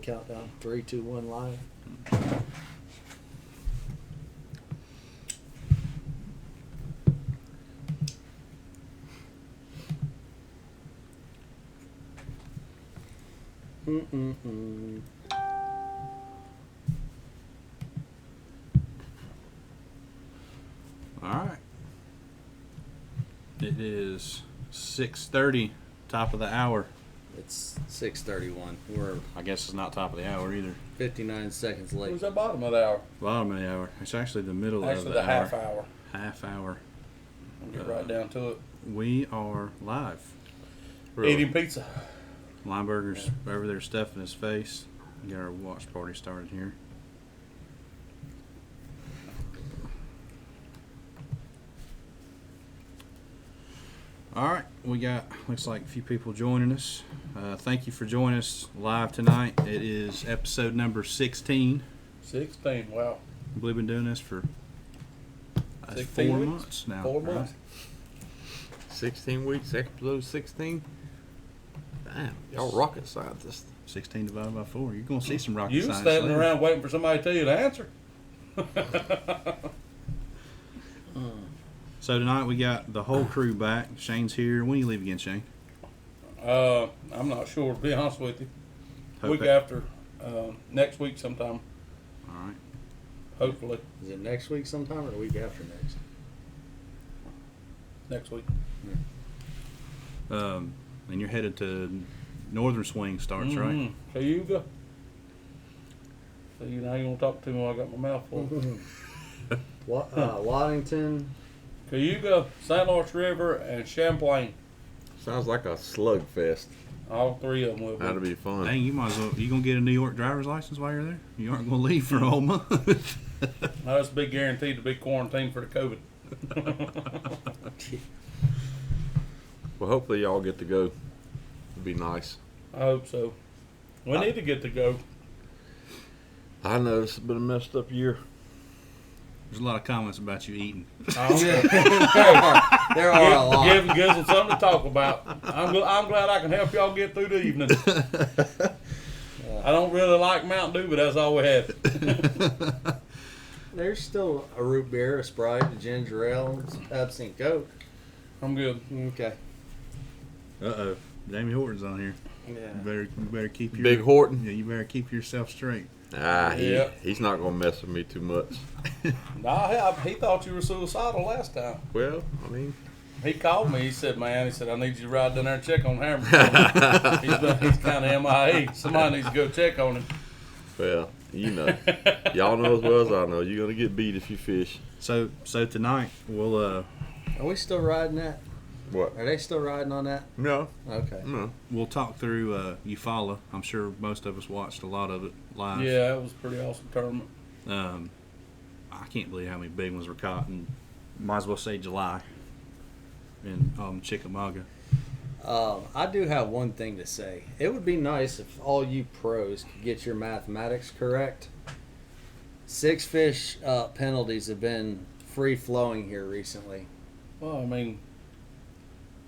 countdown. 3, 2, 1, live. Mm-mm-mm. All right. It is 6:30, top of the hour. It's 6:31. We're I guess it's not top of the hour either. 59 seconds It late. was the bottom of the hour. Bottom of the hour. It's actually the middle of Actually, the the hour. half hour. Half hour. I'll get right down to it. We are live. Eating pizza. Lineberger's over there stuffing his face. Get our watch party started here. All right, we got, looks like a few people joining us. Thank you for joining us live tonight. It is episode number 16. 16. Wow. I believe we've been doing this for 16 4 weeks? months now. 4 right? months. 16 weeks, episode 16. Damn, y'all rocket scientists. 16 divided by 4. You're going to see some rocket You science standing later. around waiting for somebody to tell you the answer. So tonight we got the whole crew back. Shane's here. When do you leave again, Shane? I'm not sure, to be honest with you. Hope Week it- after. Next week sometime, All right. hopefully. Is it next week sometime or the week after next? Next week. And you're headed to Northern Swing starts, right? Mhm. Cayuga. So you know you don't talk to me while I got my mouth full. Waddington. Cayuga, St. Lawrence River, and Champlain. Sounds like a slugfest. All three of them will be. That'll be fun. Dang, you might as well. You gonna get a New York driver's license while you're there? You aren't gonna leave for a whole month. No, it's a big guarantee to be quarantined for the COVID. Well, hopefully y'all get to go. It'd be nice. I hope so. We need to get to go. I know it's been a messed up year. There's a lot of comments about you eating. There are a lot. Gives them something to talk about. I'm glad I can help y'all get through the evening. I don't really like Mountain Dew, but that's all we had. There's still a root beer, a Sprite, a ginger ale, some Pepsi and Coke. I'm good. Okay. Uh-oh. Jamie Horton's on here. Yeah. You better keep your Big Horton. Yeah, you better keep yourself straight. Yeah. He's not going to mess with me too much. Nah, he thought you were suicidal last time. Well, I mean, He called me. He said, "Man," he said, "I need you to ride down there and check on Hammer. he's kind of MIA. Somebody needs to go check on him." well, you know. Y'all know as well as I know. You're going to get beat if you fish. So tonight we'll Are we still riding that? What? Are they still riding on that? No. Okay. No. we'll talk through Eufaula. I'm sure most of us watched a lot of it live. Yeah, it was a pretty awesome tournament. I can't believe how many big ones were caught in, might as well say July, in Chickamauga. I do have one thing to say. It would be nice if all you pros could get your mathematics correct. 6 fish penalties have been free flowing here recently. Well, I mean,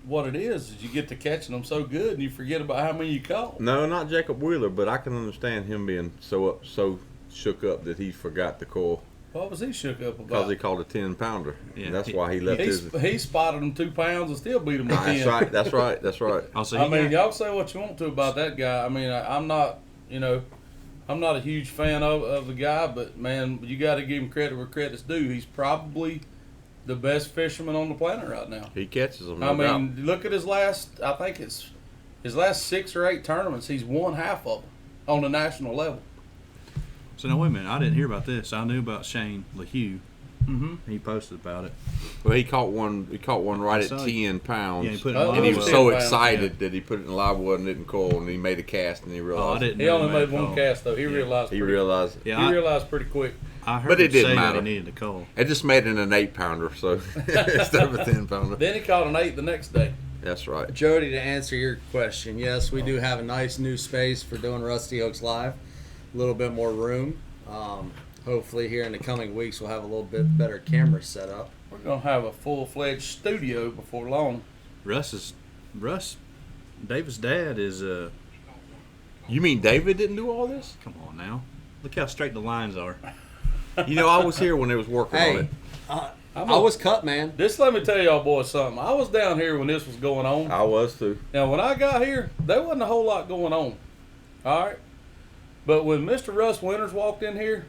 what it is you get to catching them so good and you forget about how many you caught. No, not Jacob Wheeler, but I can understand him being so shook up that he forgot the call What was he shook up because he about? called a 10-pounder. Yeah. That's why he left his. He spotted them 2 pounds and still beat them with 10. That's right. That's right. That's right. Also, I mean, y'all say what you want to about that guy. I mean, I'm not, I'm not a huge fan of the guy, but man, you got to give him credit where credit's due. He's probably the best fisherman on the planet right now. He catches them. I No doubt. mean, look at his last. I think it's his last 6 or 8 tournaments. He's won half of them on the national level. So now wait a minute, I didn't hear about this. I knew about Shane LaHue. Mm-hmm. He posted about it. Well, he caught one. He caught one right I at saw 10 pounds. Yeah, he put it Oh, in and he live was Ten well. so pounds, excited that he put it in live well and didn't call, and he made a cast and he Oh, I realized. didn't. He know only he made a one call. cast though. He realized. he pretty- realized. Yeah, He realized pretty quick. I heard But it him say didn't that matter. he needed to call. It just made it an 8-pounder, so instead of a 10-pounder. Then he caught an 8 the next day. That's right. Jody, to answer your question, yes, we do have a nice new space for doing Rusty Hooks Live. A little bit more room. Hopefully here in the coming weeks we'll have a little bit better camera set up. We're gonna have a full-fledged studio before long. Russ, David's dad is You mean David didn't do all this? Come on now. Look how straight the lines are. You know, I was here when they was working on Hey, it. I was cut, man. This, let me tell y'all boys something. I was down here when this was going on. I was too. Now, when I got here, there wasn't a whole lot going on. All right? But when Mr. Russ Winters walked in here,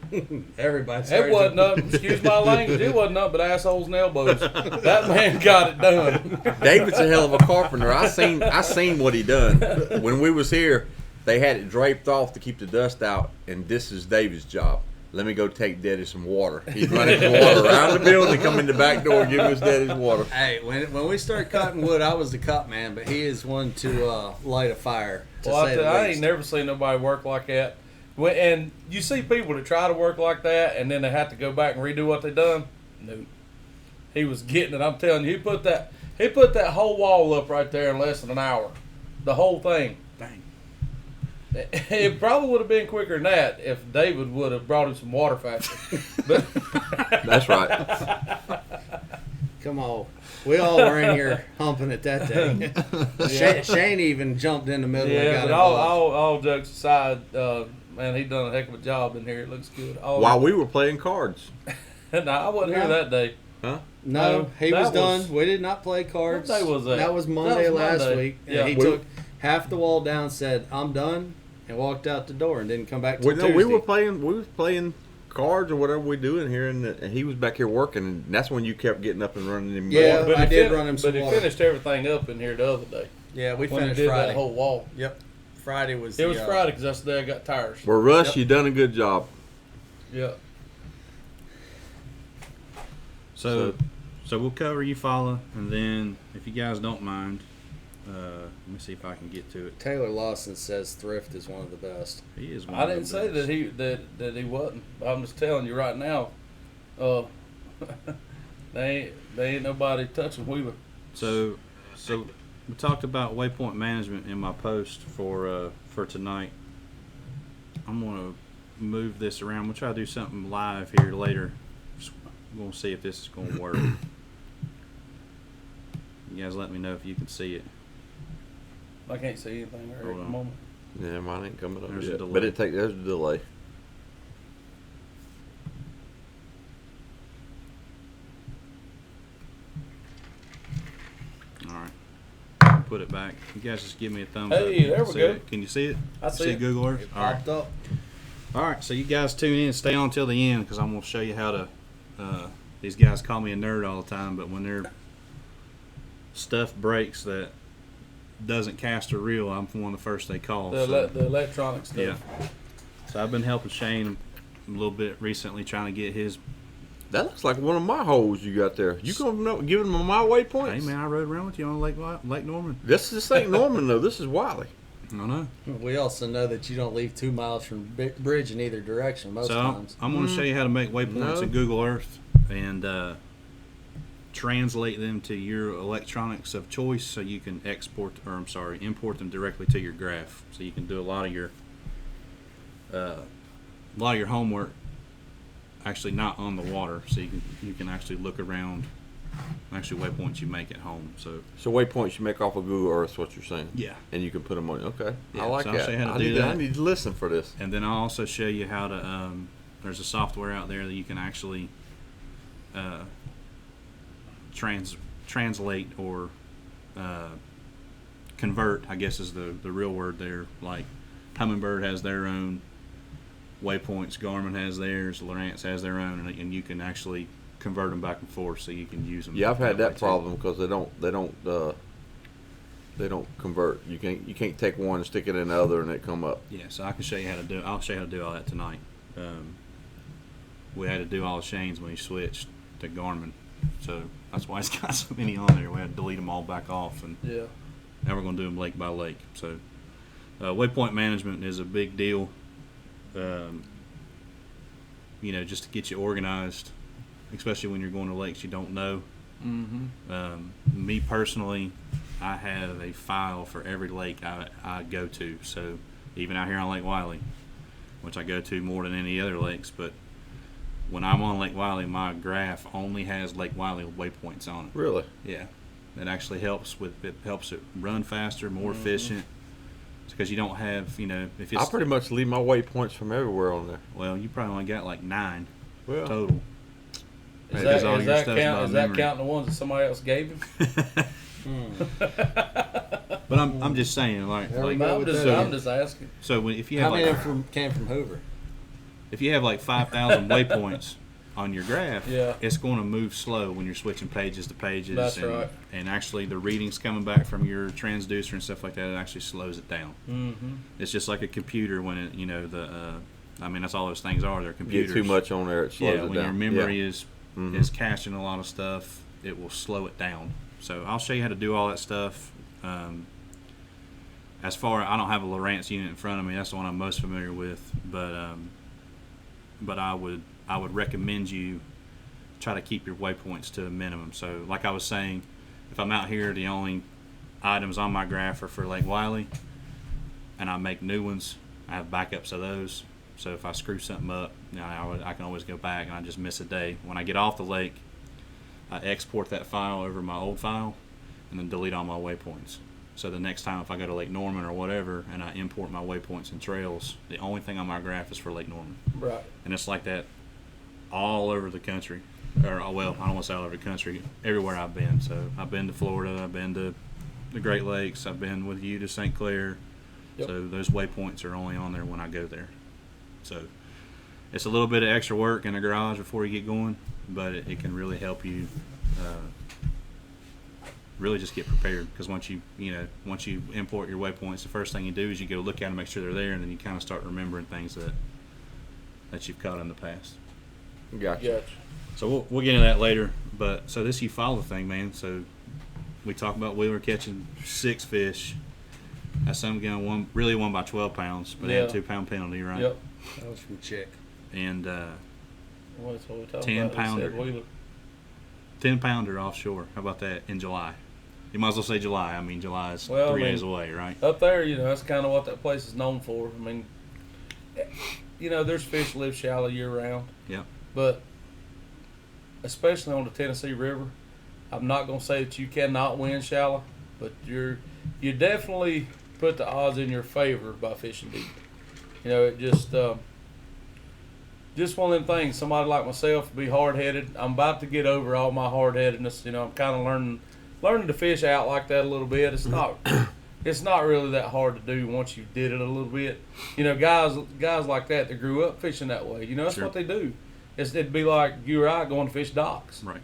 Everybody it started. wasn't nothing, excuse my language, it wasn't nothing but assholes and elbows. That man got it done. David's a hell of a carpenter. I seen what he done. When we was here, they had it draped off to keep the dust out, and this is David's job. Let me go take Daddy some water. He's running some water around the building, come in the back door, give his daddy's water. Hey, when we started cutting wood, I was the cut man, but he is one to light a fire. To Well, say the I ain't least. never seen nobody work like that. And you see people that try to work like that, and then they have to go back and redo what they done. No, he was getting it. I'm telling you, he put that whole wall up right there in less than an hour, the whole thing. Dang. It probably would have been quicker than that if David would have brought him some water faster. But That's right. Come on. We all were in here humping it that day. Shane even jumped in the middle and yeah, got but involved. all jokes aside, man, he done a heck of a job in here. It looks good. While we were playing cards. No, I wasn't here that day. Huh? No, he that was done. was- We did not play cards. What day was that? That was Monday That was last Monday. week. And Yeah. he We- took half the wall down, said, "I'm done," and walked out the door and didn't come back till Well, no, Tuesday. we was playing cards or whatever we doing here, and he was back here working, and that's when you kept getting up and running him. Yeah. But I he did run him some But he water. finished everything up in here the other day. Yeah, we When he finished did Friday. that whole wall. Yep. Friday was It was the, Friday because that's the day I got tires. Well, Russ, Yep. you done a good job. Yeah. So we'll cover Eufaula, and then if you guys don't mind, let me see if I can get to it. Taylor Lawson says Thrift is one of the best. He is. One I of the didn't say best. that he wasn't. I'm just telling you right now. They ain't nobody touching Wheeler. So we talked about waypoint management in my post for tonight. I'm gonna move this around. We'll try to do something live here later. We're gonna see if this is gonna work. You guys let me know if you can see it. I can't see anything right Hold at the on. moment. Yeah, mine ain't coming up There's a yet. delay. But there's a delay. All right. Put it back. You guys just give me a thumbs up. Hey, there we See go. it? Can you see it? I see it. Google Earth? It All right. popped up. All right, so you guys tune in, stay on till the end because I'm going to show you how to. These guys call me a nerd all the time, but when their stuff breaks that doesn't cast a reel, I'm one of the first they call. The so, electronic stuff. yeah. So I've been helping Shane a little bit recently, trying to get his. That looks like one of my holes you got there. You gonna give him my waypoints? Hey man, I rode around with you on Lake Norman. This ain't Norman though. This is Wiley. I don't know. We also know that you don't leave 2 miles from bridge in either direction most So times. I'm going to show you how to make waypoints No. in Google Earth and translate them to your electronics of choice, so you can import them directly to your graph. So you can do a lot of your homework actually not on the water. So you can actually look around actually waypoints you make at home. So So waypoints you make off of Google Earth, is what you're saying? yeah. And you can put them on. Okay, Yeah, I like so I'll that. show you how to I do need that. I need to listen for this. And then I'll also show you how to. There's a software out there that you can actually translate or convert. I guess is the real word there. Like Humminbird has their own waypoints, Garmin has theirs, Lowrance has their own, and you can actually convert them back and forth so you can use them. Yeah, I've had way that too. problem because they don't convert. You can't take one and stick it in the other and it come up. Yeah, so I can show you how to do. I'll show you how to do all that tonight. We had to do all the Shane's when he switched to Garmin, so that's why he's got so many on there. We had to delete them all back off, and Yeah. now we're going to do them lake by lake. So waypoint management is a big deal. Just to get you organized, especially when you're going to lakes you don't know. Mm-hmm. Me personally, I have a file for every lake I go to. So even out here on Lake Wiley, which I go to more than any other lakes, but when I'm on Lake Wiley, my graph only has Lake Wiley waypoints on it. Really? Yeah, it actually helps it run faster, more efficient. because you don't have, if it's I pretty much leave my waypoints from everywhere on there. well, you probably only got like 9 Well, total. Is Because that, all is your that stuff's count? by Is that memory. counting the ones that somebody else gave him? But I'm just saying, like, There we like go. I'm with just, that. I'm just asking. so if you How have many like of them came from Hoover? if you have like 5,000 waypoints on your graph, Yeah. it's going to move slow when you're switching pages to pages. That's and, right. And actually, the readings coming back from your transducer and stuff like that, it actually slows it down. Mm-hmm. It's just like a computer when it, I mean, that's all those things are. They're computers. get too much on there, it slows Yeah, it when down. your memory Yeah. is Mhm. is caching a lot of stuff, it will slow it down. So I'll show you how to do all that stuff. As far, I don't have a Lowrance unit in front of me. That's the one I'm most familiar with. But I would recommend you try to keep your waypoints to a minimum. So like I was saying, if I'm out here, the only items on my graph are for Lake Wiley, and I make new ones. I have backups of those. So if I screw something up, I can always go back and I just miss a day. When I get off the lake, I export that file over my old file and then delete all my waypoints. So the next time if I go to Lake Norman or whatever and I import my waypoints and trails, the only thing on my graph is for Lake Norman. Right. And it's like that all over the country. Or, well, I don't want to say all over the country, everywhere I've been. So I've been to Florida, I've been to the Great Lakes, I've been with you to St. Clair. Yep. So those waypoints are only on there when I go there. So it's a little bit of extra work in the garage before you get going, but it can really help you really just get prepared. Because once you import your waypoints, the first thing you do is you go look at them, make sure they're there, and then you kind of start remembering things that you've caught in the past. Gotcha. Gotcha. So we'll get into that later. But so this Eufaula thing, man. So we talk about Wheeler catching 6 fish. That's some gun won by 12 pounds, but they had a Yeah. 2-pound penalty, right? Yep. That was from Chick. And What's what we talking 10 about? He said pounder. Wheeler. 10-pounder offshore. How about that in July? You might as well say July. I mean, July is Well, 3 I mean, days away, right? Up there, that's kind of what that place is known for. I mean, there's fish live shallow year round. Yep. But especially on the Tennessee River, I'm not going to say that you cannot win shallow, but you definitely put the odds in your favor by fishing deep. It just one of them things. Somebody like myself be hard headed. I'm about to get over all my hard headedness. I'm kind of learning to fish out like that a little bit. It's not really that hard to do once you did it a little bit. Guys like that grew up fishing that way. That's Sure. what they do. It'd be like you or I going to fish docks. Right.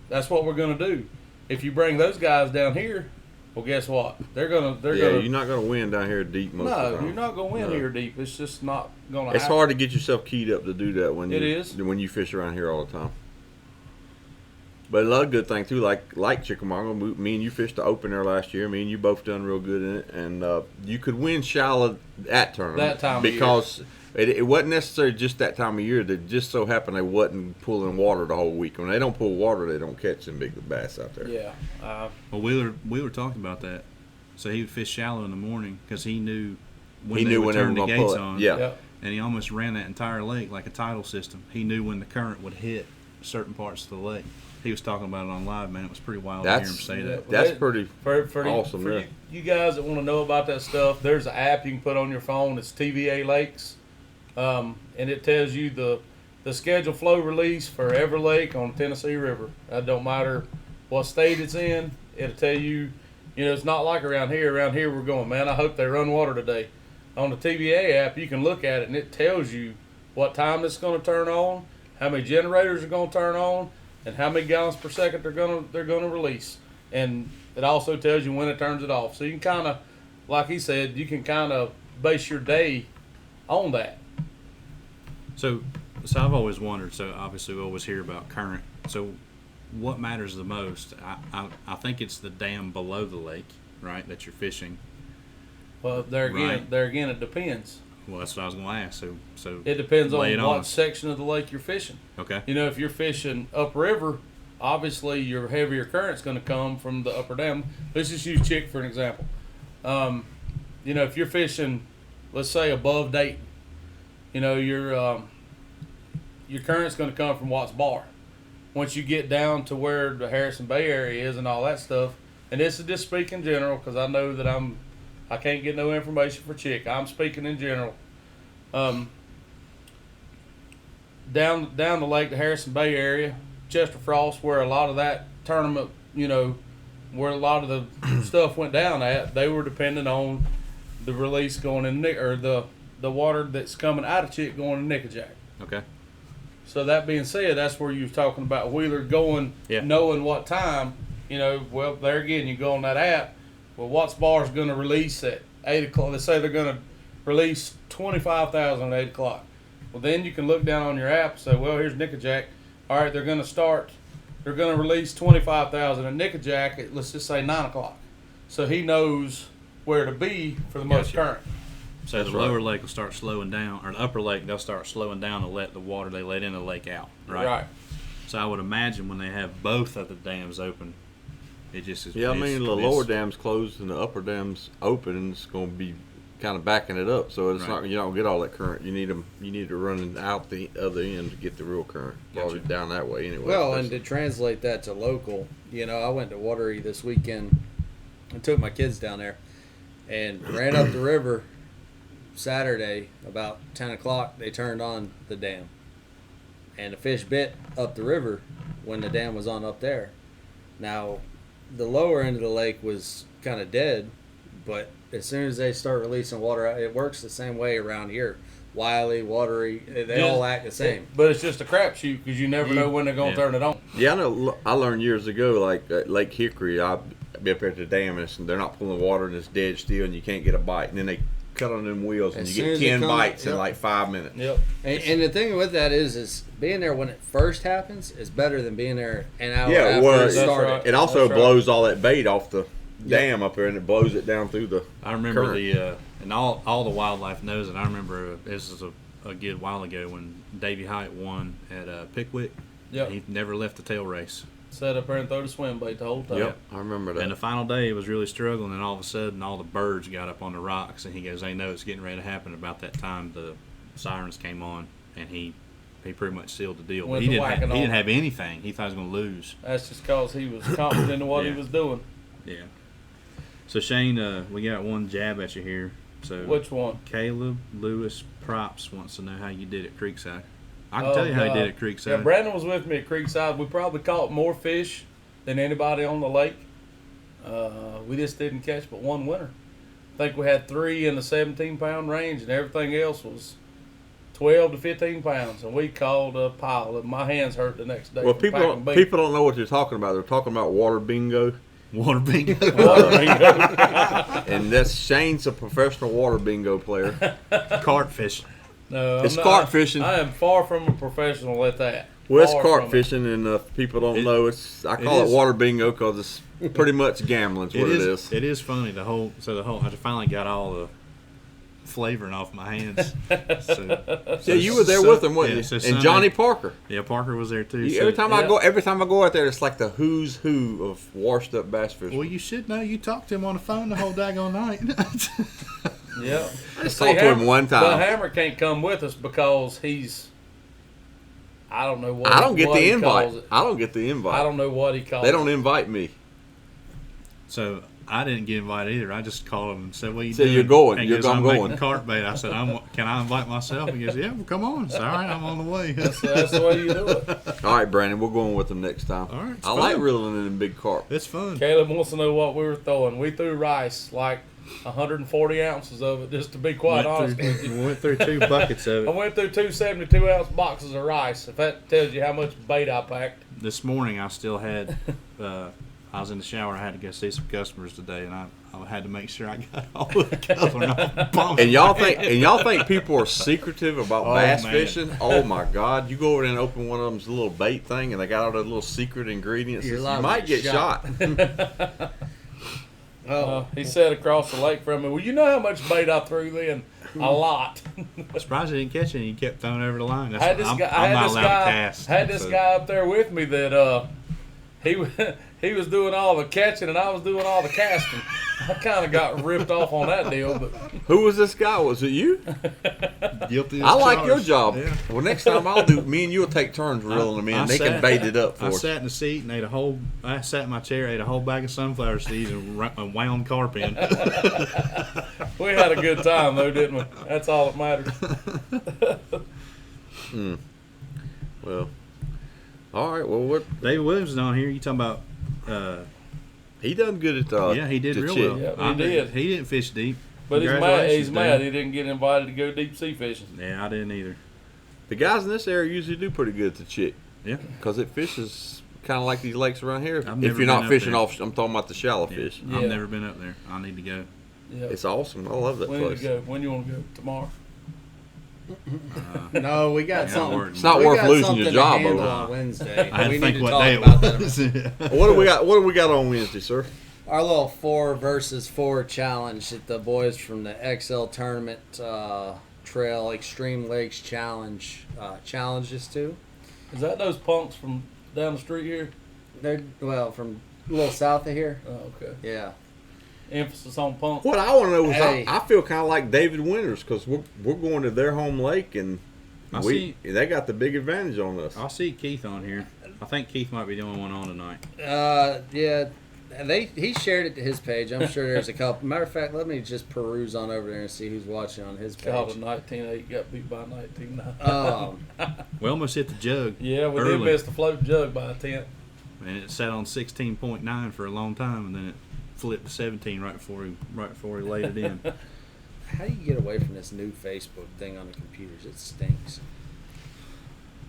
That's what we're gonna do. If you bring those guys down here, well, guess what? They're gonna. You're not going to win down here deep most of the No, time. you're not gonna win No. here deep. It's just not gonna. It's happen. hard to get yourself keyed up to do that when It is. when you fish around here all the time. But another good thing too, like Chickamauga, me and you fished the open there last year. Me and you both done real good in it, and you could win shallow that tournament That time of year. because it wasn't necessarily just that time of year. That just so happened they wasn't pulling water the whole week. When they don't pull water, they don't catch them big bass out there. Yeah. Well, Wheeler talked about that. So he would fish shallow in the morning because he knew when He they knew would when they were turn the gonna gates pull it. on. Yeah. Yep. And he almost ran that entire lake like a tidal system. He knew when the current would hit certain parts of the lake. He was talking about it on live, man. It was pretty wild to hear him That's- say that. That's They- pretty For awesome. For Yeah. you guys that want to know about that stuff, there's an app you can put on your phone. It's TVA Lakes, and it tells you the scheduled flow release for every lake on Tennessee River. It don't matter what state it's in. It'll tell you. It's not like around here. Around here, we're going, man, I hope they run water today. On the TVA app, you can look at it, and it tells you what time it's going to turn on, how many generators are going to turn on, and how many gallons per second they're going to release. And it also tells you when it turns it off. So you can kind of, like he said, you can kind of base your day on that. So I've always wondered. So obviously we always hear about current. So what matters the most? I think it's the dam below the lake, right? That you're fishing. Well, there again, Right. it depends. Well, that's what I was going to ask. So It depends lay it on on what us. section of the lake you're fishing. Okay. If you're fishing upriver, obviously your heavier current's going to come from the upper dam. Let's just use Chick for an example. If you're fishing, let's say above Dayton, your current's going to come from Watts Bar. Once you get down to where the Harrison Bay area is and all that stuff, and this is just speaking general because I know that I'm I can't get no information for Chick. I'm speaking in general. Down the lake, the Harrison Bay area, Chester Frost, where a lot of that tournament, where a lot of the stuff went down at, they were dependent on the release going in or the water that's coming out of Chick going to Nickajack. Okay. So that being said, that's where you was talking about Wheeler going, Yeah. knowing what time. Well, there again, you go on that app. Well, Watts Bar is going to release at 8 o'clock. Let's say they're going to release 25,000 at 8 o'clock. Well, then you can look down on your app and say, well, here's Nickajack. All right, they're going to release 25,000 at Nickajack at, let's just say, 9 o'clock. So he knows where to be for the most Gotcha. current. So That's the right. lower lake will start slowing down, or the upper lake, they'll start slowing down to let the water they let in the lake out, right? So I would imagine when they have both of the dams open, it just is. Yeah, I it's- mean the it's- lower dam's closed and the upper dam's open, and it's going to be kind of backing it up. So it's Right. not, you don't get all that current. You need to run out the other end to get the real current. Probably Gotcha. down that way anyway. Well, and to translate that to local, I went to Watery this weekend and took my kids down there and ran up the river Saturday about 10 o'clock. They turned on the dam. And the fish bit up the river when the dam was on up there. Now, the lower end of the lake was kind of dead, but as soon as they start releasing water, it works the same way around here. Wiley, Watery, they all act the same. But it's just a crapshoot because you never know when they're going to Yeah. turn it on. Yeah, I know. I learned years ago, like at Lake Hickory, I'd be up there at the dam, and they're not pulling water, and it's dead still, and you can't get a bite. And then they cut on them wheels, and As you soon get as it 10 comes- bites in yep. like 5 minutes. Yep. And the thing with that is being there when it first happens is better than being there an hour Yeah, after well, it that's started. right. It also That's right. blows all that bait off the dam up there, and it blows it down through the. I remember current. and all the wildlife knows it. I remember this is a good while ago when Davey Height won at Pickwick. Yep. He never left the tail race. Set up there and throw the swim bait the whole time. Yep, I remember that. And the final day, he was really struggling, and all of a sudden, all the birds got up on the rocks, and he goes, "They know it's getting ready to happen." About that time, the sirens came on, and he pretty much sealed the deal. Went He to didn't, whacking he on. didn't have anything. He thought he was going to lose. That's just because he was confident in what Yeah. he was doing. Yeah. So Shane, we got one jab at you here. So Which one? Caleb Lewis Props wants to know how you did at Creekside. I can Oh, tell you how you God. did at Creekside. Yeah, Brandon was with me at Creekside. We probably caught more fish than anybody on the lake. We just didn't catch but one winner. I think we had 3 in the 17-pound range, and everything else was 12 to 15 pounds. And we called a pile of. My hands hurt the next day. Well, from people packing don't, bait. people don't know what they're talking about. They're talking about water bingo, Water bingo. Water bingo. and that's Shane's a professional water bingo player. Carp fishing. No, It's I'm carp fishing. I am far from a professional at that. Well, it's Far carp from it. fishing, and if people don't It- know, I call it is- water bingo because it's pretty much gambling's what it is. It is funny. I finally got all the flavoring off my hands. Yeah, you were there with them, wasn't yeah, you? so And Sunday- Johnny Parker. Yeah, Parker was there too. Every time yeah. every time I go out there, it's like the who's who of washed up bass fishing. Well, you should know. You talked to him on the phone the whole daggone night. Yeah. I just talked to him one But time. Hammer can't come with us because he's. I don't know what. I don't get what the he invite. calls it. I don't get the invite. I don't know what he calls. They don't invite me. So I didn't get invited either. I just called him and said, "What you Said, doing?" "You're going. And he You're- goes, I'm I'm going." making carp bait. I said, "Can I invite myself?" He goes, "Yeah, well, come on." I said, "All right, I'm on the way." That's the way you do it. All right, Brandon, we're going with them next time. All right, it's I like fun. reeling in them big carp. It's fun. Caleb wants to know what we were throwing. We threw rice, like 140 ounces of it, just to be quite honest with you. Went through 2 buckets of I it. went through 2 72-ounce boxes of rice. If that tells you how much bait I packed. This morning, I still had. I was in the shower. I had to go see some customers today, and I had to make sure I got all the covering off the bottom. And y'all think people are secretive about Oh, bass man. fishing? Oh my God! You go over there and open one of them's little bait thing, and they got all the little secret ingredients. You're You liable might to get get shot. He sat across the lake from me. Well, you know how much bait I threw then? A lot. I'm surprised I didn't catch any. He kept throwing over the line. That's I had this I'm, guy. I'm not allowed to cast. Had this so- guy up there with me that he was doing all the catching and I was doing all the casting. I kind of got ripped off on that deal, but Who was this guy? Was it you? Guilty as I like your charged. job. Yeah. Well, next time I'll do. Me and you'll take turns reeling them in. I They can sat- bait it up for I us. sat in the seat and ate a whole. I sat in my chair, ate a whole bag of sunflower seeds, and wound carp in. we had a good time though, didn't we? That's all that matters. Well, all right. Well, what David Williams is on here. You talking about? he done good at Yeah, he did the real chick. well. Yeah, he I did. did. He didn't fish deep. But he's mad. Congratulations, He's mad. David. He didn't get invited to go deep sea fishing. Yeah, I didn't either. The guys in this area usually do pretty good at the chick Yeah. because it fishes kind of like these lakes around here. I've If never you're not been up fishing there. off, I'm talking about the shallow fish. Yeah. I've never been up there. I need to go. Yeah. It's awesome. I love that When to place. go? When you want to go? Tomorrow. No, we got Yeah, something. work It's not we worth got losing something your to job handle over. on Wednesday. I had we to think need to what talk day about it that. was. What do we got? What do we got on Wednesday, sir? Our little 4 versus 4 challenge that the boys from the XL Tournament Trail Extreme Lakes Challenge challenged us to. Is that those punks from down the street here? They're from a little south of here. Oh, okay. Yeah. Emphasis on punk. What I want to know is Hey. I feel kind of like David Winters because we're going to their home lake and they got the big advantage on us. I'll see Keith on here. I think Keith might be the only one on tonight. Yeah. He shared it to his page. I'm sure there's a couple. Matter of fact, let me just peruse on over there and see who's watching on his Called page. a 19-8, got beat by 19-9. Um, We almost hit the jug. Yeah, we early. did miss the float jug by a 10. And it sat on 16.9 for a long time, and then it flipped to 17 right before he laid it in. how do you get away from this new Facebook thing on the computers? It stinks.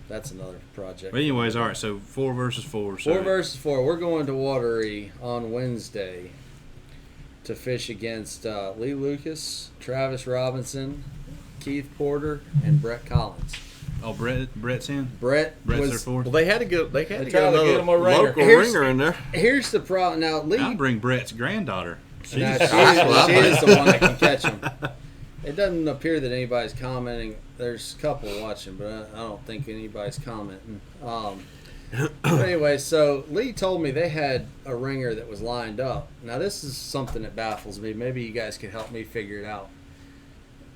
That's another project. But anyways, all right. So 4 versus 4. So 4 versus 4. We're going to Watery on Wednesday to fish against Lee Lucas, Travis Robinson, Keith Porter, and Brett Collins. Oh, Brett's in. Brett's their was. fourth. Well, they had to get They another tried to get him a ringer. local Here's- ringer in there. Here's the problem. Now, Lee. I'll bring Brett's granddaughter. She's Nah, That's what I she think. is the one that can catch him. It doesn't appear that anybody's commenting. There's a couple watching, but I don't think anybody's commenting. But anyway, so Lee told me they had a ringer that was lined up. Now, this is something that baffles me. Maybe you guys could help me figure it out.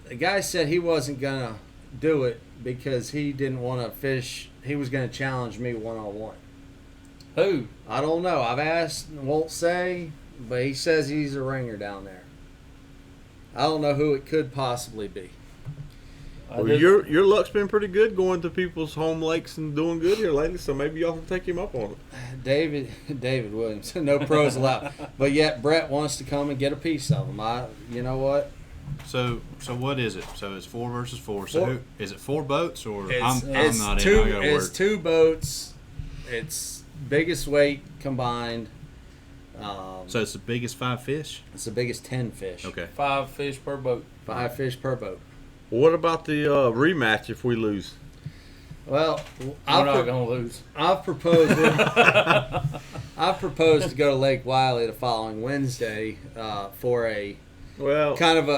The guy said he wasn't going to do it because he didn't want to fish. He was going to challenge me one-on-one. Who? I don't know. I've asked, won't say, but he says he's a ringer down there. I don't know who it could possibly be. I Well, did- your luck's been pretty good going to people's home lakes and doing good here lately, so maybe y'all can take him up on it. David Williams, no pros allowed. But yet Brett wants to come and get a piece of them. You know what? So what is it? So it's 4 versus 4. So Four. is it 4 boats or It's I'm not two. in. I gotta It's work. 2 boats. It's biggest weight combined. So it's the biggest 5 fish. It's the biggest 10 fish. Okay. 5 fish per boat. 5 fish per boat. Well, what about the rematch if we lose? Well, We're not going to lose. I've proposed. I've proposed to go to Lake Wiley the following Wednesday for a Well, kind of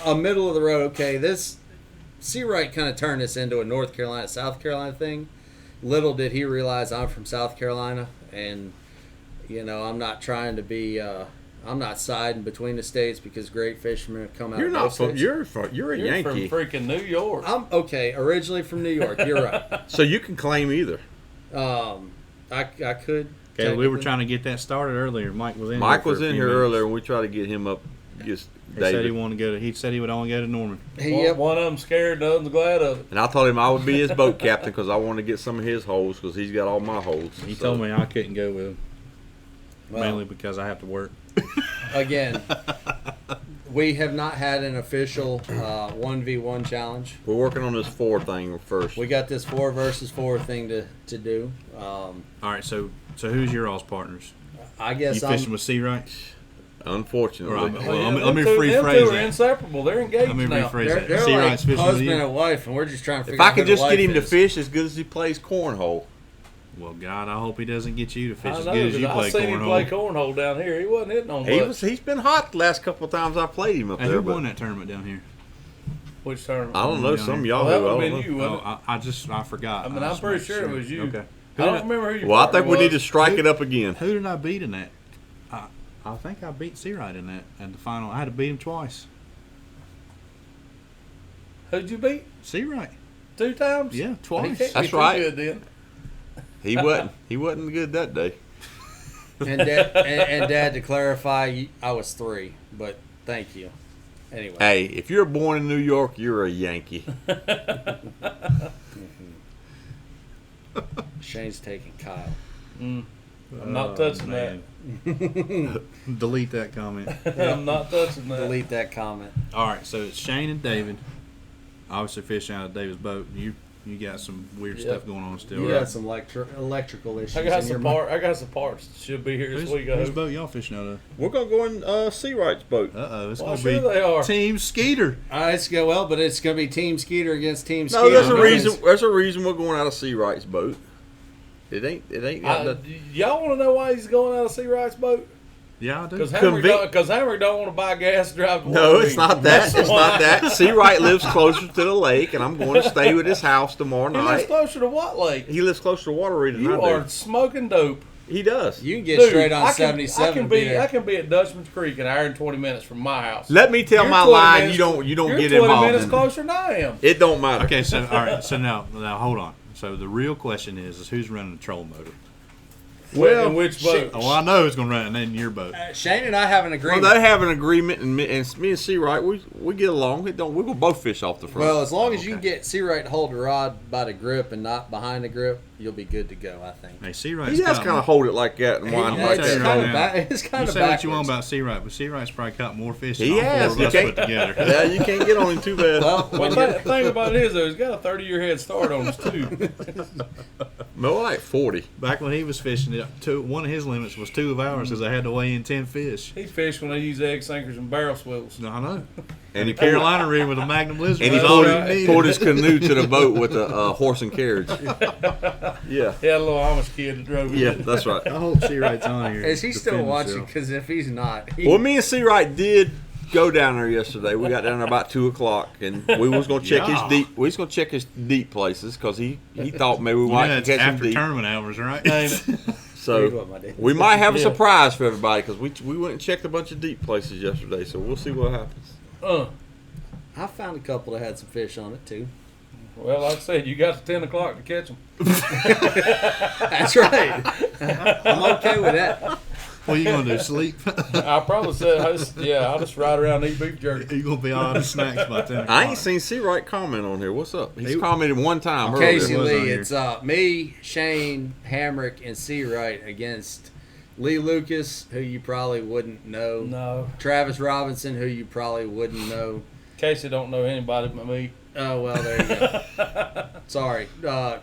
a middle of the road. Okay, this Seawright kind of turned this into a North Carolina, South Carolina thing. Little did he realize I'm from South Carolina, and I'm not trying to be. I'm not siding between the states because great fishermen have come out. you're of not both from. states. You're a You're Yankee, from freaking New York. I'm okay. Originally from New York. You're right. so you can claim either. I could. Okay, we were technically. trying to get that started earlier. Mike was in. Mike here was for a in few here minutes. earlier, and we tried to get him up. Just He said he David, wanted to go to. He said he would only go to Norman. Yep. One of them scared, the other's glad of it. and I told him I would be his boat captain because I want to get some of his holes because he's got all my holes. He So, told me I couldn't go with him Well, mainly because I have to work. again, we have not had an official 1v1 challenge. we're working on this 4 thing first. We got this 4 versus 4 thing to do. All right, so who's your all's partners? I You guess fishing I'm. with Seawright? Unfortunately, Well, Well, let me them rephrase two are that. inseparable. They're engaged Let me now. rephrase They're, that. they're Seawright's like fishing with husband you? and wife, and we're just trying to figure if I out could who just the get wife him to is. fish as good as he plays cornhole. Well, God, I hope he doesn't get you to fish I as know, good as you 'cause play I seen him play cornhole. cornhole down here. He wasn't hitting on much. He's been hot the last couple of times I played him up Hey, there. who But won that tournament down here? Which tournament? I don't know, Down some here. y'all. Well, that who, would I have don't been know. you, Oh, wasn't I forgot. I mean, I I'm just pretty made sure it was you. Okay. it? I don't remember who your Well, I partner think we need to was. strike it up again. Who did I beat in that? I think I beat Seawright in that at the final. I had to beat him twice. Who'd you beat? Seawright. 2 times? Yeah, He twice. can't be That's too right. Good then. He wasn't. He wasn't good that day. And Dad, to clarify, I was 3, but thank you. Anyway. Hey, if you're born in New York, you're a Yankee. Shane's taking Kyle. I'm not touching that. Delete that comment. that. I'm not touching that. Delete that comment. All right, so it's Shane and David. Obviously fishing out of David's boat. You got some weird Yep. stuff going on still. You right? got some electrical issues. I got in your some I got some parts. Should be here this week. I Whose hope. boat y'all fishing out of? We're gonna go in Seawright's boat. Uh-oh, it's Well, going to sure be they are. Team Skeeter. It's go well, but it's going to be Team Skeeter against Team No, Skeeter. there's a because- reason. There's a reason we're going out of Seawright's boat. It ain't. Got nothing. Y'all want to know why he's going out of Seawright's boat? Yeah, I do. Because Convic- Hamrick don't want to buy gas to drive to No, Waterloo. it's not that. It's not that. Seawright lives closer to the lake, and I'm going to stay with his house tomorrow He lives night. closer to what lake? He lives closer to Waterloo than You I are do. smoking dope. He does. You can get Dude, straight on I can 77. I can be at Dutchman's Creek an hour and 20 minutes from my house. Let me tell You're my 20 line. minutes- You don't You're get 20 involved minutes in. closer than I am. It don't matter. Okay, so all right, so now hold on. So the real question is who's running the troll motor? Well, in which boat? Oh, well, I know who's going to run it in your boat. Shane and I have an Well, agreement. they have an agreement, and me and Seawright, we get along. It don't. We will both fish off the front. Well, as long as you can get Seawright to hold the rod by the grip and not behind the grip, you'll be good to go, I think. Hey, Seawright's he does kind of hold it like that and wind I'll like tell you It's right kind now. of it's kind You of say what you want backwards. about Seawright, but Seawright's probably caught more fish than He all has. four of us You put together. Yeah, you can't get on him too bad. Well, Well, when the you're- thing about it is, though, he's got a 30-year head start on us, too. More like 40. Back when he was fishing, one of his limits was 2 of ours because I had to weigh in 10 fish. He fished when they use egg sinkers and barrel swivels. I know. And he Carolina rig with a Magnum Lizard. And he was all pulled you it- needed. pulled his canoe to the boat with a horse and carriage. Yeah, He had a little Amish kid that drove it. yeah, that's right. I hope Seawright's on here. is he to still defend watching? himself. Because if he's not, he, Well, me and Seawright did go down there yesterday. We got down there about 2:00, and we was gonna check Yeah. his deep. We was gonna check his deep places because he thought maybe we You might know, it's catch him after deep. tournament hours, right? Ain't it? Here's So what my dad we said. might have a Yeah. surprise for everybody because we went and checked a bunch of deep places yesterday. So we'll see what happens. I found a couple that had some fish on it too. Well, like I said, you got to 10 o'clock to catch them. That's right. I'm okay with that. What are you going to do, sleep? I probably said, I'll just ride around and eat beef jerky. You're going to be all out of snacks by 10 o'clock. I ain't seen Seawright comment on here. What's up? He's He- commented one time Casey earlier. was on Lee, here. it's me, Shane, Hamrick, and Seawright against Lee Lucas, who you probably wouldn't know. No. Travis Robinson, who you probably wouldn't know. Casey don't know anybody but me. Oh, well, there you go. Sorry.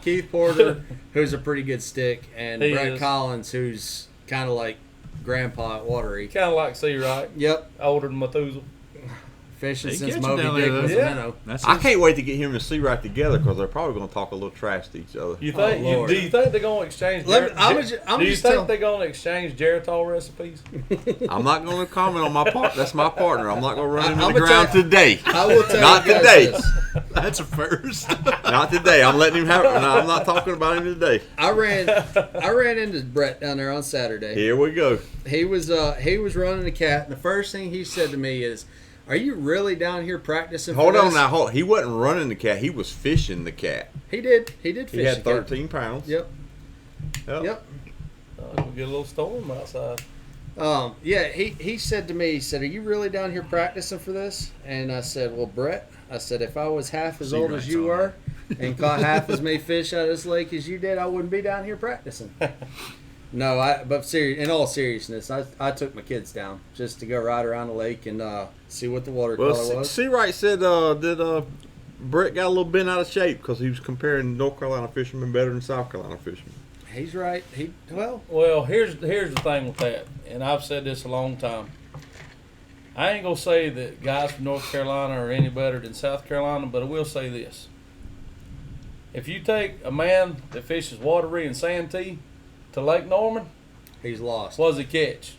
Keith Porter, who's a pretty good stick, and He Brett is. Collins, who's kind of like Grandpa at Watery. Kind of like Seawright, Yep. older than Methuselah. Fishing They since catch 'em Moby down Dick there, was though. a Yeah. minnow. That's I his- can't wait to get him and Seawright together because they're probably going to talk a little trash to each other. You think? Lord. Do you think they're gonna exchange? Let me- Ger- I'm Ge- ju- I'm do you just think tell- they're gonna exchange Geritol recipes? I'm not going to comment on my part. That's my partner. I'm not going to run him in I'm the gonna ground tell- today. I will tell Not you guys today. this. That's a first. Not today. I'm letting him have it. No, I'm not talking about him today. I ran into Brett down there on Saturday. Here we go. He was running the cat, and the first thing he said to me is, "Are you really down here practicing?" Hold for on this?" now. Hold. He wasn't running the cat. He was fishing the cat. He did. He did fish. He had the cat. 13 pounds. Yep. Yep. Yep. We get a little storm outside. Yeah. He said to me, he said, "Are you really down here practicing for this?" And I said, "Well, Brett," I said, "if I was half as old as Seawright's you on were and caught half as many fish out of this lake as you did, I wouldn't be down here practicing." No, but in all seriousness, I took my kids down just to go ride around the lake and see what the watercolor Well, was. Seawright said that Brett got a little bent out of shape because he was comparing North Carolina fishermen better than South Carolina fishermen. He's right. Well, here's the thing with that, and I've said this a long time. I ain't gonna say that guys from North Carolina are any better than South Carolina, but I will say this: if you take a man that fishes Wateree and Santee to Lake Norman, he's lost. what does he catch?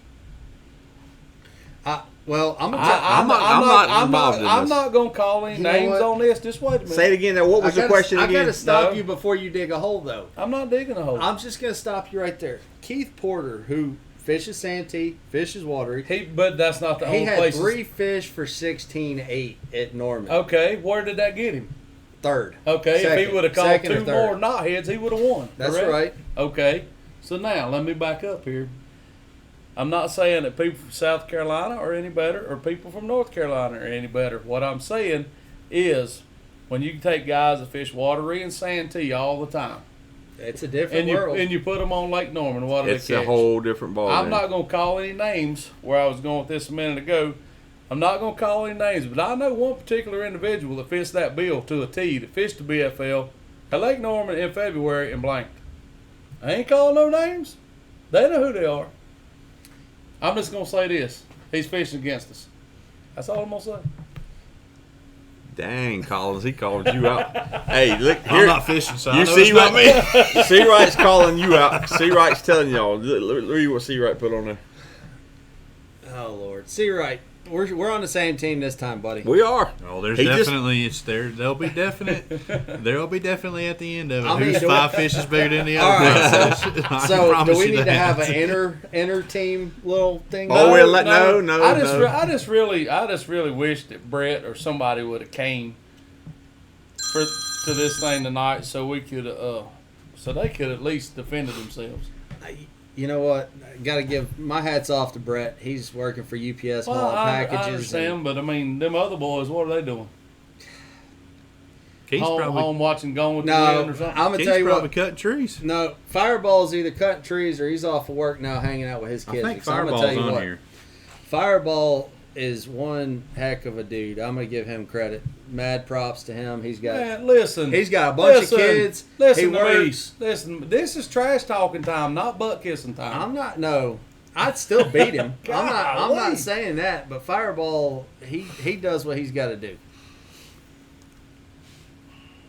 Well, I'm I'm not involved in this. not gonna call any You know names what? on this. Just wait a minute. Say it again. Now, what was the question I again? gotta stop No. you before you dig a hole, though. I'm not digging a hole. I'm just gonna stop you right there. Keith Porter, who fishes Santee, fishes Watery. But that's not the He only had place. 3 fish for 16.8 at Norman. Okay, where did that get him? Third. Okay, if Second. he would have caught Second or 2 third. more knotheads, he would have won. That's correct? right. Okay, so now let me back up here. I'm not saying that people from South Carolina are any better or people from North Carolina are any better. What I'm saying is when you take guys that fish Watery and Santee all the time, It's a different and world. you put them on Lake Norman, what do It's they catch? a whole different ball. I'm not going to call any names where I was going with this a minute ago. I'm not going to call any names, but I know one particular individual that fits that bill to a T that fished the BFL at Lake Norman in February and blanked. I ain't calling no names. They know who they are. I'm just going to say this. He's fishing against us. That's all I'm going to say. Dang, Collins, he called you out. Hey, look I'm here. not fishing, so I You know see it's not what me. Seawright's calling you out. Seawright's telling y'all. Read what Seawright put on there. Oh Lord, see right. We're on the same team this time, buddy. We are. Oh, there's He just- definitely it's there. There'll be definite. There'll be definitely at the end of it. I mean, Who's do 5 fishes bigger than the All other? right, I can So do promise we you need to that. have an inter team little thing? Oh, we'll let no. I just really wish that Brett or somebody would have came to this thing tonight so we could so they could at least defended themselves. You know what? Got to give my hats off to Brett. He's working for UPS Well, hauling I packages. understand, but I mean, them other boys, what are they doing? Keith's probably, home watching Gone with the No, Wind or something? I'm gonna Keith's tell you probably what. cutting trees. No, Fireball's either cutting trees or he's off of work now, hanging out with his I kids. think So I'm gonna Fireball's tell you on what, here. Fireball is one heck of a dude. I'm gonna give him credit. Mad props to him. He's got Man, listen. he's got a bunch of kids. Listen He to me. works. Listen, this is trash talking time, not butt kissing time. I'm not. No, I'd still beat him. I'm Golly. not saying that. But Fireball, he does what he's got to do.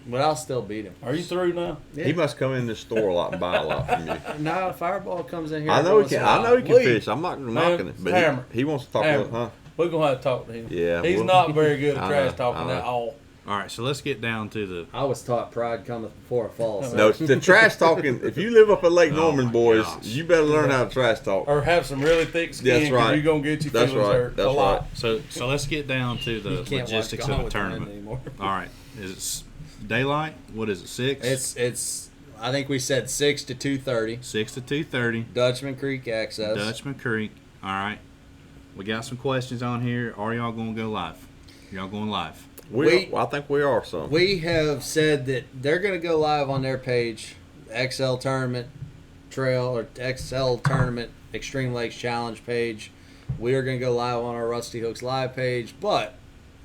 But I'll still beat him. Are you through now? Yeah. He must come in the store a lot and buy a lot from you. No, Fireball comes in here. I know every he once can. in a while. I know he can Lee. fish. I'm not knocking it, but Hammer. he wants to talk Hammer. about, huh? We're gonna have to talk to him. Yeah, he's well- not very good at I trash know, talking I at know. all. All right, so let's get down to the. I was taught pride cometh before a fall. So. No, the trash talking. If you live up at Lake Oh, Norman, my boys, gosh. you better learn how to trash talk. Or have some really thick skin. That's 'cause right. You're gonna get your That's feelings right. hurt That's a lot. right. So let's get down to the You can't watch logistics Gone of the with the Wind tournament. anymore. All right, is it daylight? What is it? 6? It's. I think we said 6 to 2:30. 6 to 2:30. Dutchman Creek access. Dutchman Creek. All right. We got some questions on here. Are y'all going to go live? Y'all going live? Well, I think we are some. We have said that they're going to go live on their page, XL Tournament Trail or XL Tournament Extreme Lakes Challenge page. We are going to go live on our Rusty Hooks live page, but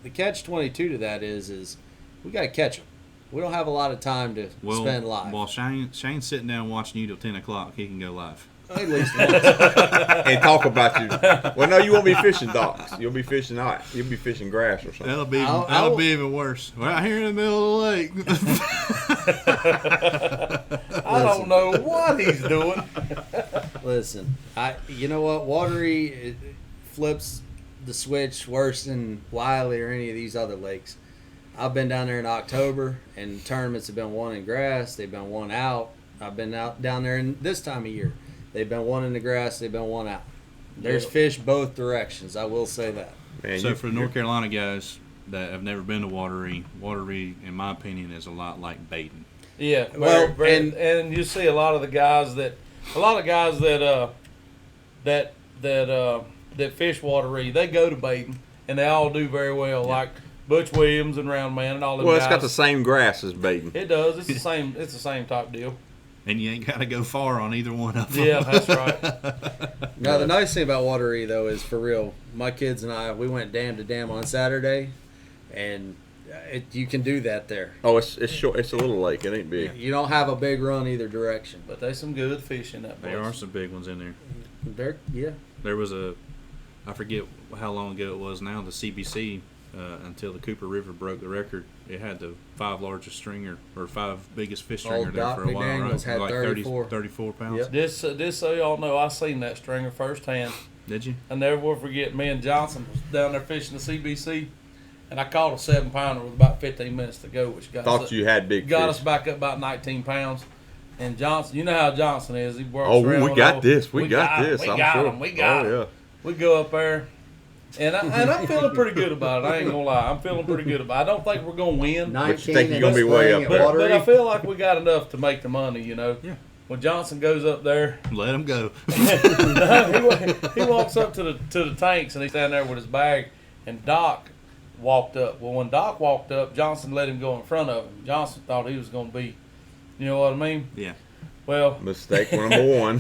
the catch-22 to that is we got to catch them. We don't have a lot of time to spend live. While Shane's sitting down watching you till 10 o'clock, he can go live. At least once. And talk about you. Well, no, you won't be fishing docks. You'll be fishing out. You'll be fishing grass or something. That'll be even worse. We're out here in the middle of the lake. I don't know what he's doing. Listen, you know what? Watery it flips the switch worse than Wiley or any of these other lakes. I've been down there in October, and tournaments have been won in grass. They've been won out. I've been out down there in this time of year. They've been won in the grass. They've been won out. There's Yep. fish both directions. I will say that. Man, So for the North Carolina guys that have never been to Watery, in my opinion, is a lot like baiting. Yeah, Well, and you see a lot of guys that fish Watery, they go to baiting and they all do very well. Like Butch Williams and Round Man and all them well, guys. it's got the same grass as baiting. It does. It's the same. It's the same type deal. And you ain't got to go far on either one of them. Yeah, that's right. Now, the nice thing about Watery, though, is for real, my kids and I, we went dam to dam on Saturday, and you can do that there. Oh, it's short. It's a little lake. It ain't big. You don't have a big run either direction. But there's some good fish in that place. There are some big ones in there. Yeah. There was I forget how long ago it was now, the CBC, until the Cooper River broke the record. It had the 5 largest stringer, or 5 biggest fish stringer Old there Doc for a while, McDaniels right? had Like 34. 34 pounds. Yep. This so y'all know, I seen that stringer firsthand. Did you? I never will forget. Me and Johnson was down there fishing the CBC, and I caught a 7-pounder with about 15 minutes to go, which got Thought you had big got fish. us back up about 19 pounds. And Johnson, you know how Johnson is. He works Oh, around we with got all- this. We got this. We I'm got sure. him. We got him. Oh, yeah. We go up there, and I'm feeling pretty good about it. I ain't gonna lie. I'm feeling pretty good about it. I don't think we're gonna win, 19 think you're and gonna be way playing up at there. but I Watery. feel like we got enough to make the money. You know. Yeah. When Johnson goes up there, Let him go. he walks up to the tanks and he's standing there with his bag, and Doc walked up. Well, when Doc walked up, Johnson let him go in front of him. Johnson thought he was going to be, you know what I mean? Yeah. Well, Mistake number one.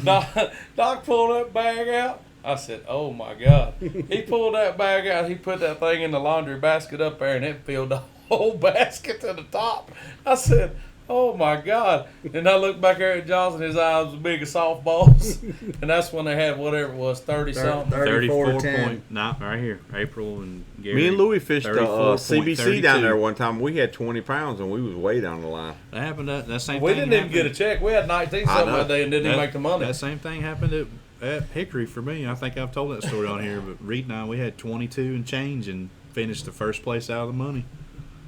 Doc pulled that bag out. I said, "Oh my God!" He pulled that bag out. He put that thing in the laundry basket up there, and it filled the whole basket to the top. I said, "Oh my God!" And I looked back there at Johnson. His eyes was big as softballs, and that's when they had whatever it was, 30 something. 34-10. point. Nah, right here. April and Gary. Me and Louis fished 34.32. CBC down there one time. We had 20 pounds and we was way down the line. That happened. That same We thing didn't even get a happened- check. We had 19 I something know. that day and didn't even make the money. That same thing happened at Hickory for me. I think I've told that story on here, but Reed and I, we had 22 and change and finished the first place out of the money.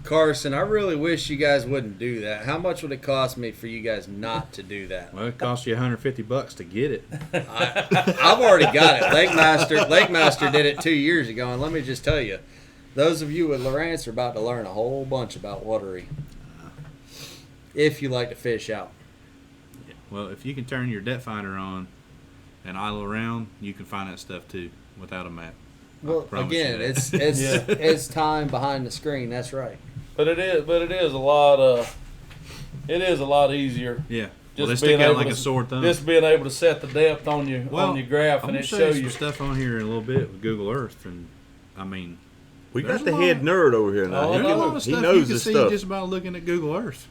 Carson, I really wish you guys wouldn't do that. How much would it cost me for you guys not to do that? Well, it cost you $150 to get it. I've already got it. Lake Master did it 2 years ago, and let me just tell you, those of you with Lawrence are about to learn a whole bunch about watery. If you like to fish out. Well, if you can turn your depth finder on and idle around, you can find that stuff too without a map. Well, promise you again, that. it's Yeah. it's time behind the screen. That's right. But it is a lot. It is a lot easier. Yeah. Just Well, they being stick out able like to- a sore thumb. Just being able to set the depth on your graph I'm and gonna it show show you some you. stuff on here in a little bit with Google Earth, and I mean, We There's got the a head lot. nerd over here now. Oh, there's a no. lot of He stuff you knows can his see stuff. just by looking at Google Earth.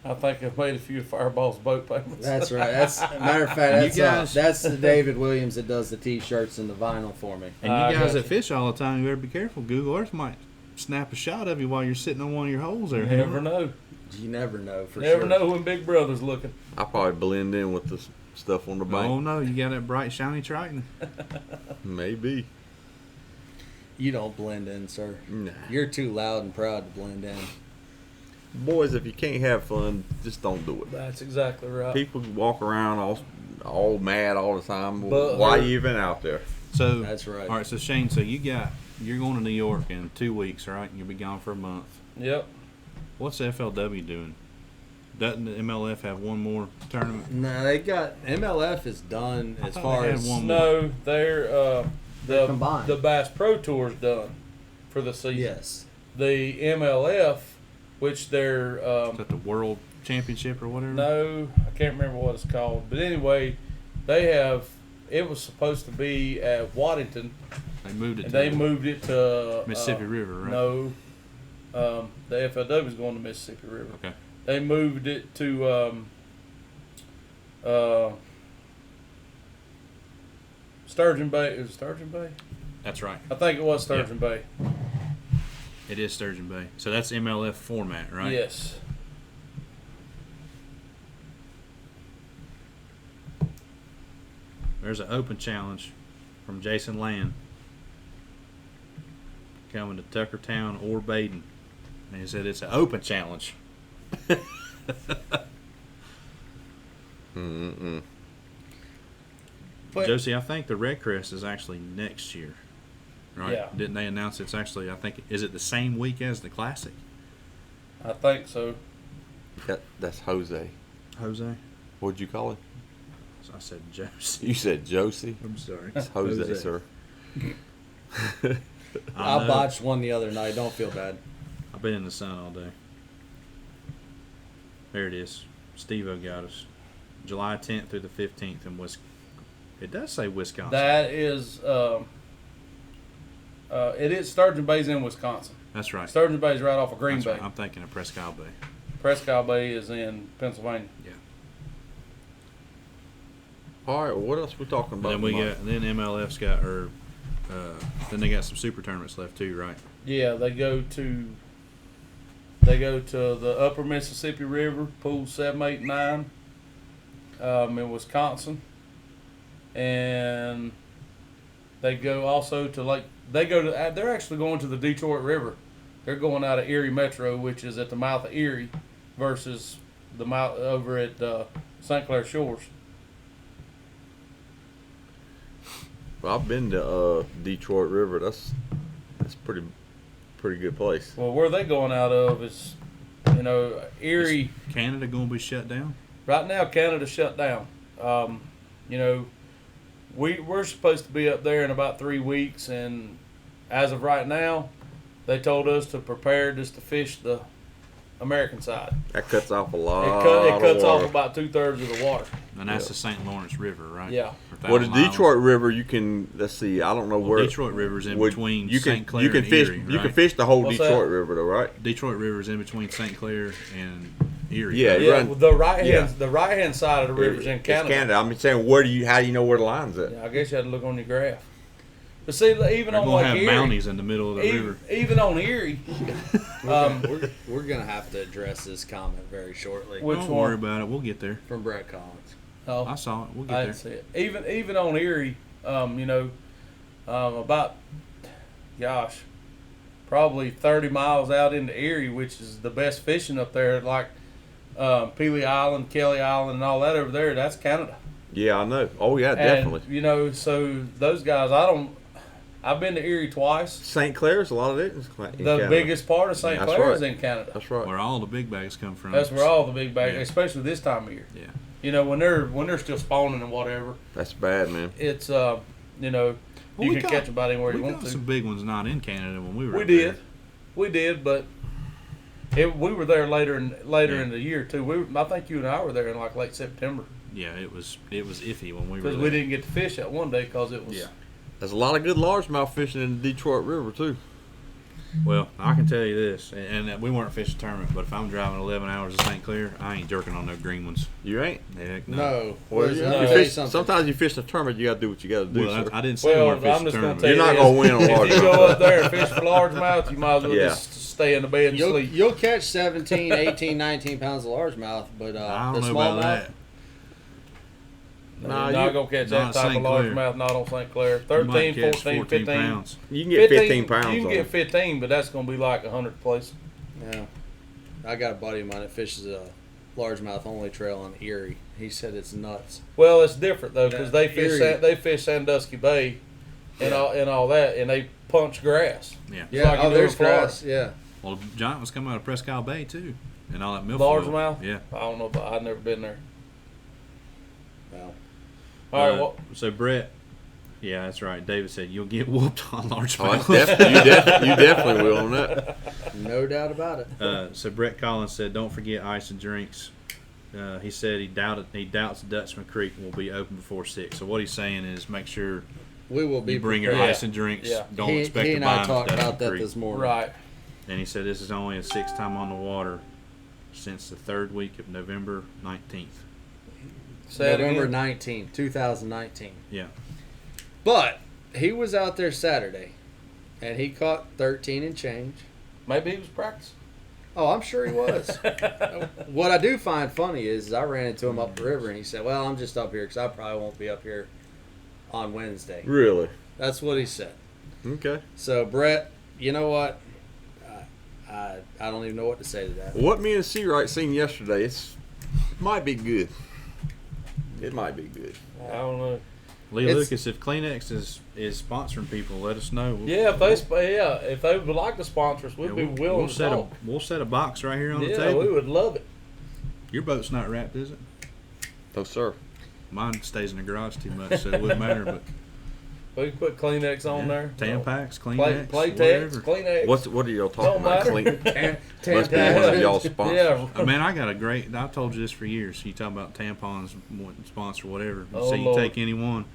I think I've made a few Fireballs boat payments. That's right. That's matter of fact. You That's guys- that's the David Williams that does the T-shirts and the vinyl for me. And I you guys got that you. fish all the time, you better be careful. Google Earth might snap a shot of you while you're sitting on one of your holes there. You never know. You never know for Never sure. know when Big Brother's looking. I probably blend in with the stuff on the bank. Oh no, you got that bright shiny Triton. Maybe. You don't blend in, sir. Nah. You're too loud and proud to blend in. Boys, if you can't have fun, just don't do it. That's exactly right. People walk around all mad all the time. But- Why you even out there? So That's right. All right, so Shane, so you're going to New York in 2 weeks, right? And you'll be gone for a month. Yep. What's the FLW doing? Doesn't the MLF have one more tournament? No, they got MLF is done I as thought far they had as one. No, they're They're combined. the Bass Pro Tour's done for the season. yes. The MLF, which they're Is that the World Championship or whatever? no, I can't remember what it's called. But anyway, they have. It was supposed to be at Waddington, They moved it and to they moved it to Mississippi River, right? No, the FLW is going to Mississippi River. Okay. They moved it to Sturgeon Bay. Is it Sturgeon Bay? That's right. I think it was Sturgeon Bay. It is Sturgeon Bay. So that's MLF format, right? Yes. There's an open challenge from Jason Land coming to Tuckertown or Baden. And he said it's an open challenge. Mm-mm. But Josie, I think the Red Crest is actually next year. Right? Yeah. Didn't they announce it's actually, I think, is it the same week as the Classic? I think so. That's Jose. Jose? What'd you call it? I said Josie. You said Josie. I'm sorry. It's Jose, sir. I know. botched one the other night. Don't feel bad. I've been in the sun all day. There it is. Steve-O got us. July 10th through the 15th in Wisconsin. It does say Wisconsin. That is. It is Sturgeon Bay's in Wisconsin. That's right. Sturgeon Bay's right off of Green That's Bay. right. I'm thinking of Presque Isle Bay. Presque Isle Bay is in Pennsylvania. All right, what else we talking And about? then we tonight? got, then MLF's got, then they got some super tournaments left too, right? Yeah, they go to the Upper Mississippi River, Pool 7, 8, 9, in Wisconsin, and they go also to they're actually going to the Detroit River. They're going out of Erie Metro, which is at the mouth of Erie, versus the mouth over at St. Clair Shores. Well, I've been to Detroit River. That's pretty good place. Well, where they going out of is, Erie. Canada going to be shut down? Right now, Canada's shut down. We're supposed to be up there in about 3 weeks, and as of right now, they told us to prepare just to fish the American side. That cuts off a lot. It cuts of off water. about 2/3 of the water. And that's the St. Lawrence River, right? Yeah. Or Well, the 1,000 miles. Detroit River, you can. Let's see. I don't know Well, where. Detroit River's in would- between you can St. Clair you can and fish. Erie, You right? can fish the whole What's Detroit that? River, though, right? Detroit River's in between St. Clair and Erie. Yeah, right? it Yeah, run- the right yeah. hand, the right hand side of the river's in It's Canada. I'm saying, how do you know where the line's at? Yeah, I guess you had to look on your graph. But see, even They're on going Lake to have Erie, mounties in the middle of the river. even on Erie, We're gonna have to address this comment very shortly Which Don't one? worry about it. We'll get there. from Brett Collins. oh, I saw it. We'll I get there. didn't see it. Even on Erie, about, gosh, probably 30 miles out into Erie, which is the best fishing up there, like Pelee Island, Kelly Island, and all that over there. That's Canada. Yeah, I know. Oh yeah, definitely. And, so those guys, I've been to Erie twice. St. Clair's a lot of it. Is in The Canada. biggest part of St. That's Clair is right. in Canada. That's right. Where all the big bags come from. That's where all the big bags, Yeah. especially this time of year. Yeah. When they're still spawning and whatever, That's bad, man. it's Well, you we can got- catch about anywhere We you want got to. some big ones not in Canada when we were We up did, there. we did, but we were there later Yeah. in the year too. I think you and I were there in like late September Yeah, it was iffy when we were because there. we didn't get to fish that one day because it was. Yeah. There's a lot of good largemouth fishing in the Detroit River too. Well, I can tell you this, and we weren't fishing tournament, but if I'm driving 11 hours to St. Clair, I ain't jerking on no green ones. You ain't. Heck no. No, Well, Liz, you let me you tell you fish, something. sometimes you fish in a tournament. You got to do what you got to do. Well, sir. I didn't say we Well, weren't I'm fishing just going tournament. to tell you You're not this. gonna win on If you largemouth. go up there and fish for largemouth, you might as well Yeah. just stay in the bed and sleep. You'll catch 17, 18, 19 pounds of largemouth, but I the don't know about smallmouth, that. You're not going to catch not that type of St. Clair. largemouth, not on St. Clair. You might 13, catch 14, 15. pounds. You can get 15 pounds You can on get it. 15, but that's going to be like 100 place. yeah. I got a buddy of mine that fishes a largemouth only trail on Erie. He said it's nuts. Well, it's different though because Yeah, they fish Sandusky Bay and all that, and they punch grass. Yeah. Yeah, like you do there's in Florida. grass. Yeah. Well, giant ones come out of Presque Isle Bay too, and all that milfoil. Largemouth? Yeah. I don't know, but I've never been there. Well, All right, well, So Brett, yeah, that's right. David said you'll get whooped on Oh, largemouth. you definitely will on that. no doubt about it. So Brett Collins said, "Don't forget ice and drinks." He said he doubts Dutchman Creek will be open before 6. So what he's saying is make sure We will be you bring your prepared. ice and drinks. Yeah. Don't he, expect he to and buy I them talked at Dutchman about that Creek. this morning. right. And he said this is only his 6th time on the water since the 3rd week of November 19th. Say it November again. 19th, 2019. Yeah. But he was out there Saturday, and he caught 13 and change. Maybe he was practicing. Oh, I'm sure he was. What I do find funny is I ran into him up the river, and he said, "Well, I'm just up here because I probably won't be up here on Wednesday." Really? That's what he said. Okay. So, Brett, you know what? I don't even know what to say to that. What me and Seawright seen yesterday, might be good. It might be good. I don't know. Lee It's- Lucas, if Kleenex is sponsoring people, let us know. Yeah, if they would like to sponsor us, we'd be willing we'll to set talk. we'll set a box right here on the Yeah, table. we would love it. Your boat's not wrapped, is it? No, sir. Mine stays in the garage too much, so it wouldn't matter. But We can put Kleenex on there. Tampax, Play, Kleenex, Playtex, whatever. Kleenex. What are y'all talking Don't about? matter. Clean. Must be one of y'all sponsors. Yeah. I mean, I got a great. I've told you this for years. You talk about tampons, wanting to sponsor whatever. Oh, So you Lord. take any one.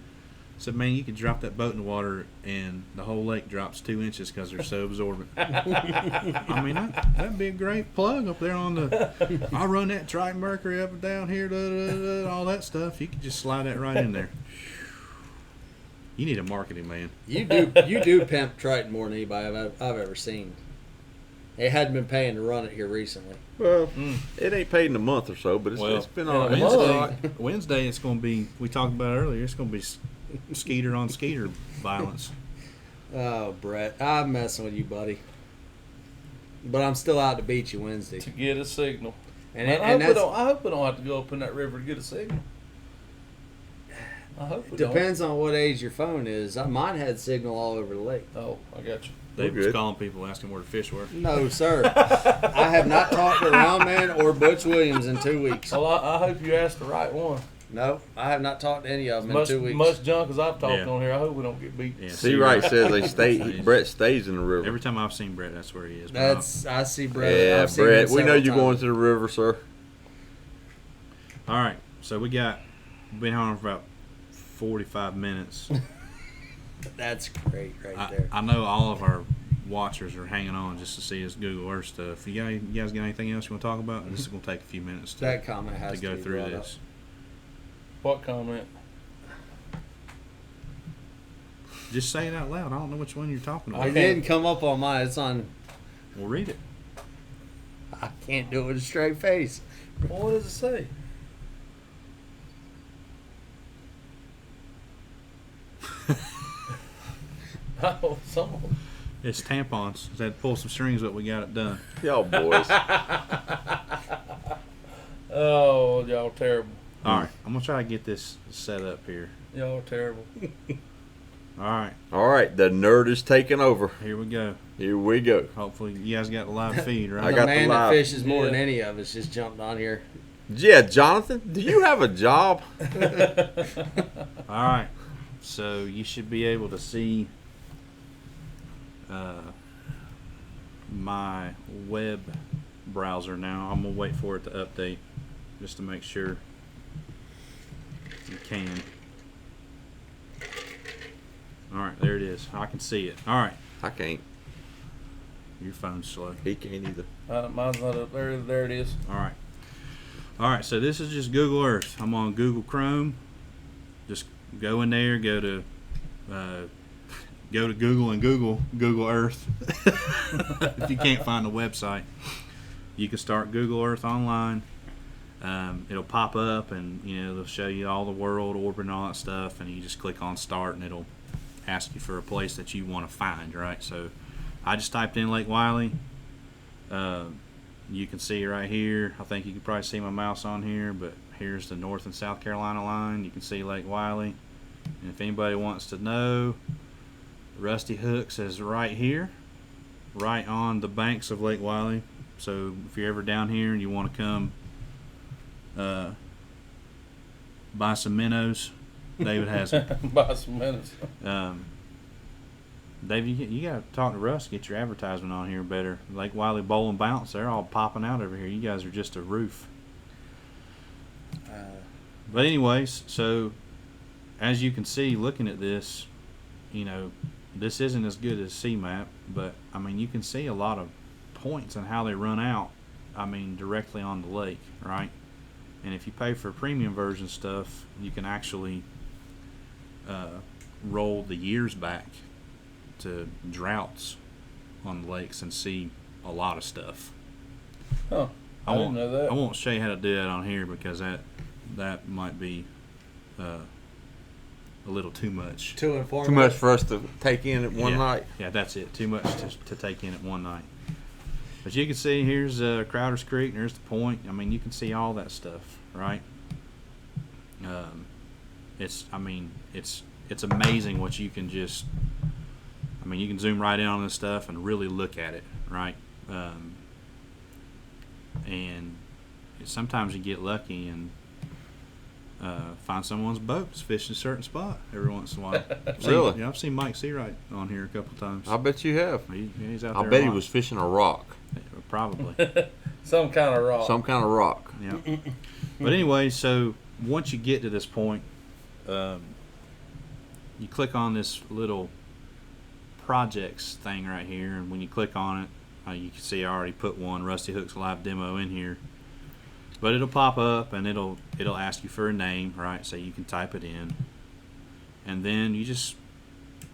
Said, man, you could drop that boat in the water and the whole lake drops 2 inches because they're so absorbent. I mean, that'd be a great plug up there on the. I run that Triton Mercury up and down here, all that stuff. You could just slide that right in there. You need a marketing man. You do pimp Triton more than anybody I've ever seen. It hadn't been paying to run it here recently. Well, it ain't paid in a month or so, but Well, it's been in all a right. month. Wednesday, it's going to be. We talked about it earlier. It's going to be skeeter on skeeter violence. Oh, Brett, I'm messing with you, buddy. But I'm still out to beat you Wednesday. To get a signal. And, Man, and that's, I hope we don't have to go up in that river to get a signal. I hope we depends on what age your phone is. Mine had signal all over the lake. don't. Oh, I got you. Dave was good. calling people asking where the fish were. No, sir. I have not talked to Round Man or Butch Williams in 2 weeks. Well, I hope you asked the right one. No, I have not talked to any of them in Much, 2 weeks. much junk as I've talked Yeah. on here. I hope we don't get beat. Yeah, See, right says they stay. Brett stays in the river. Every time I've seen Brett, that's where he is. But I see Brett. Yeah, I've seen Brett. him We know several you're going times. to the river, sir. all right, so we've been on for about 45 minutes. That's great right there. I know all of our watchers are hanging on just to see this Google Earth stuff. You guys got anything else you want to talk about? This is going to take a few minutes That comment has to to go be through brought up. this. What comment? Just say it out loud. I don't know which one you're talking about. It didn't come up on mine. It's on. We'll read it. I can't do it with a straight face. Well, what does it say? Oh, someone. It's tampons. Just had to pull some strings, but we got it done. Y'all boys. Oh, y'all terrible. All right, I'm gonna try to get this set up here. Y'all terrible. All right, All right, the nerd is taking over. here we go. Here we go. Hopefully, you guys got the live feed, right? I The got man the that live. fishes more than Yeah. any of us just jumped on here. Yeah, Jonathan, do you have a job? All right, so you should be able to see my web browser now. I'm gonna wait for it to update just to make sure you can. All right, there it is. I can see it. All right, I can't. your phone's slow. He can't either. Mine's not up there. There it is. All right. All right, so this is just Google Earth. I'm on Google Chrome. Just go in there, go to Google and Google Earth. If you can't find the website, you can start Google Earth online. It'll pop up and they'll show you all the world orbit and all that stuff, and you just click on start and it'll ask you for a place that you want to find, right? So I just typed in Lake Wiley. You can see right here. I think you can probably see my mouse on here, but here's the North and South Carolina line. You can see Lake Wiley. And if anybody wants to know, Rusty Hooks is right here, right on the banks of Lake Wiley. So if you're ever down here and you want to come buy some minnows, David has them. By some minutes. Dave, you got to talk to Russ, get your advertisement on here better. Lake Wiley Bowl and Bounce, they're all popping out over here. You guys are just a roof. But anyways, so as you can see, looking at this, this isn't as good as CMAP, but I mean, you can see a lot of points and how they run out. I mean, directly on the lake, right? And if you pay for premium version stuff, you can actually roll the years back to droughts on the lakes and see a lot of stuff. Huh. I didn't know that. I won't show you how to do that on here because that might be a little too much. Too informative. Too much for us to take in at one Yeah. night. Yeah, that's it. Too much to take in at one night. But you can see here's Crowder's Creek, and there's the point. I mean, you can see all that stuff, right? It's amazing what you can just. I mean, you can zoom right in on this stuff and really look at it, right? And sometimes you get lucky and find someone's boat that's fishing a certain spot every once in a while. Really? Yeah, I've seen Mike Seawright on here a couple times. I bet you have. He's out I there. bet a he lot. was fishing a rock. Probably. Some kind of rock. Some kind of rock. Yeah. But anyway, so once you get to this point, you click on this little projects thing right here, and when you click on it, you can see I already put one Rusty Hooks live demo in here. But it'll pop up and it'll ask you for a name, right? So you can type it in, and then you just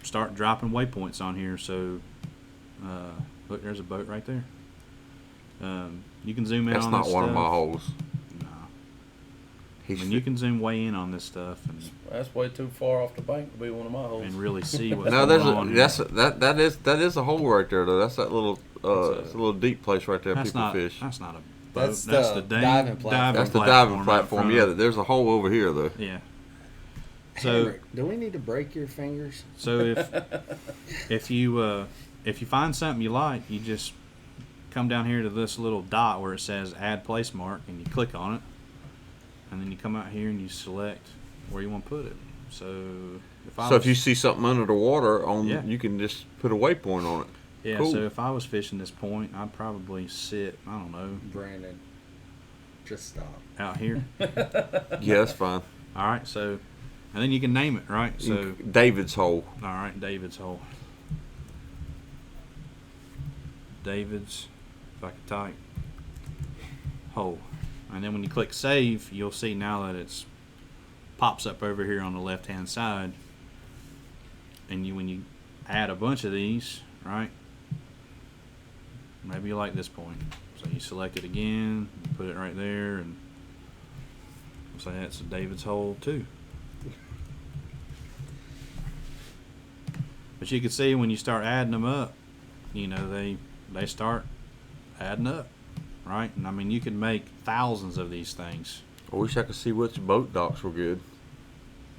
start dropping waypoints on here. So look, there's a boat right there. You can zoom in That's on not this one stuff. of my holes. No. I He's mean, you can zoom way in on this stuff That's way too far off the bank to be one of my holes. and really see what's no, going on. that is a hole right there though. That's that little That's a- it's a little deep place right there. That's People not fish. that's not boat. That's the diving platform. That's the diving right platform. in Yeah, front of there's a hole over here though. it. Yeah. So Henrik, do we need to break your fingers? so if you find something you like, you just come down here to this little dot where it says Add Place Mark, and you click on it, and then you come out here and you select where you want to put it. So If you see something under the water, Yeah. you can just put a waypoint on it. yeah, cool. so if I was fishing this point, I'd probably sit, I don't know, Brandon, just stop. out here. Yeah, that's fine. All right, so and then you can name it, right? So David's hole. all right, David's hole. David's, if I could type, hole. And then when you click save, you'll see now that it's pops up over here on the left hand side. And when you add a bunch of these, right? Maybe you like this point. So you select it again, you put it right there, and say that's a David's hole too. But you can see when you start adding them up, you know, they start adding up, right? And I mean, you can make thousands of these things. I wish I could see which boat docks were good.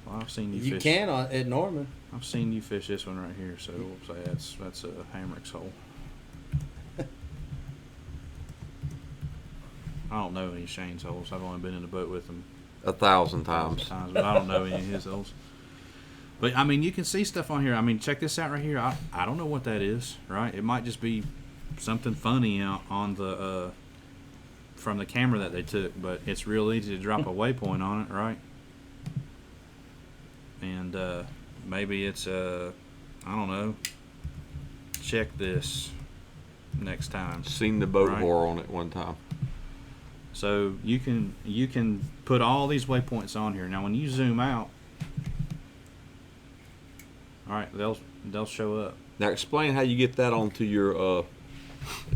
Well, I've seen you You fish. can at Norman. I've seen you fish this one right here, so we'll say that's a Hamrick's hole. I don't know any Shane's holes. I've only been in the boat with him 1,000 times. but I don't know any of his holes. But I mean, you can see stuff on here. I mean, check this out right here. I don't know what that is, right? It might just be something funny on the from the camera that they took, but it's real easy to drop a waypoint on it, right? And maybe it's I don't know. Check this next time. Seen the boat Right. whore on it one time. So you can put all these waypoints on here. Now, when you zoom out, all right, they'll show up. Now explain how you get that onto your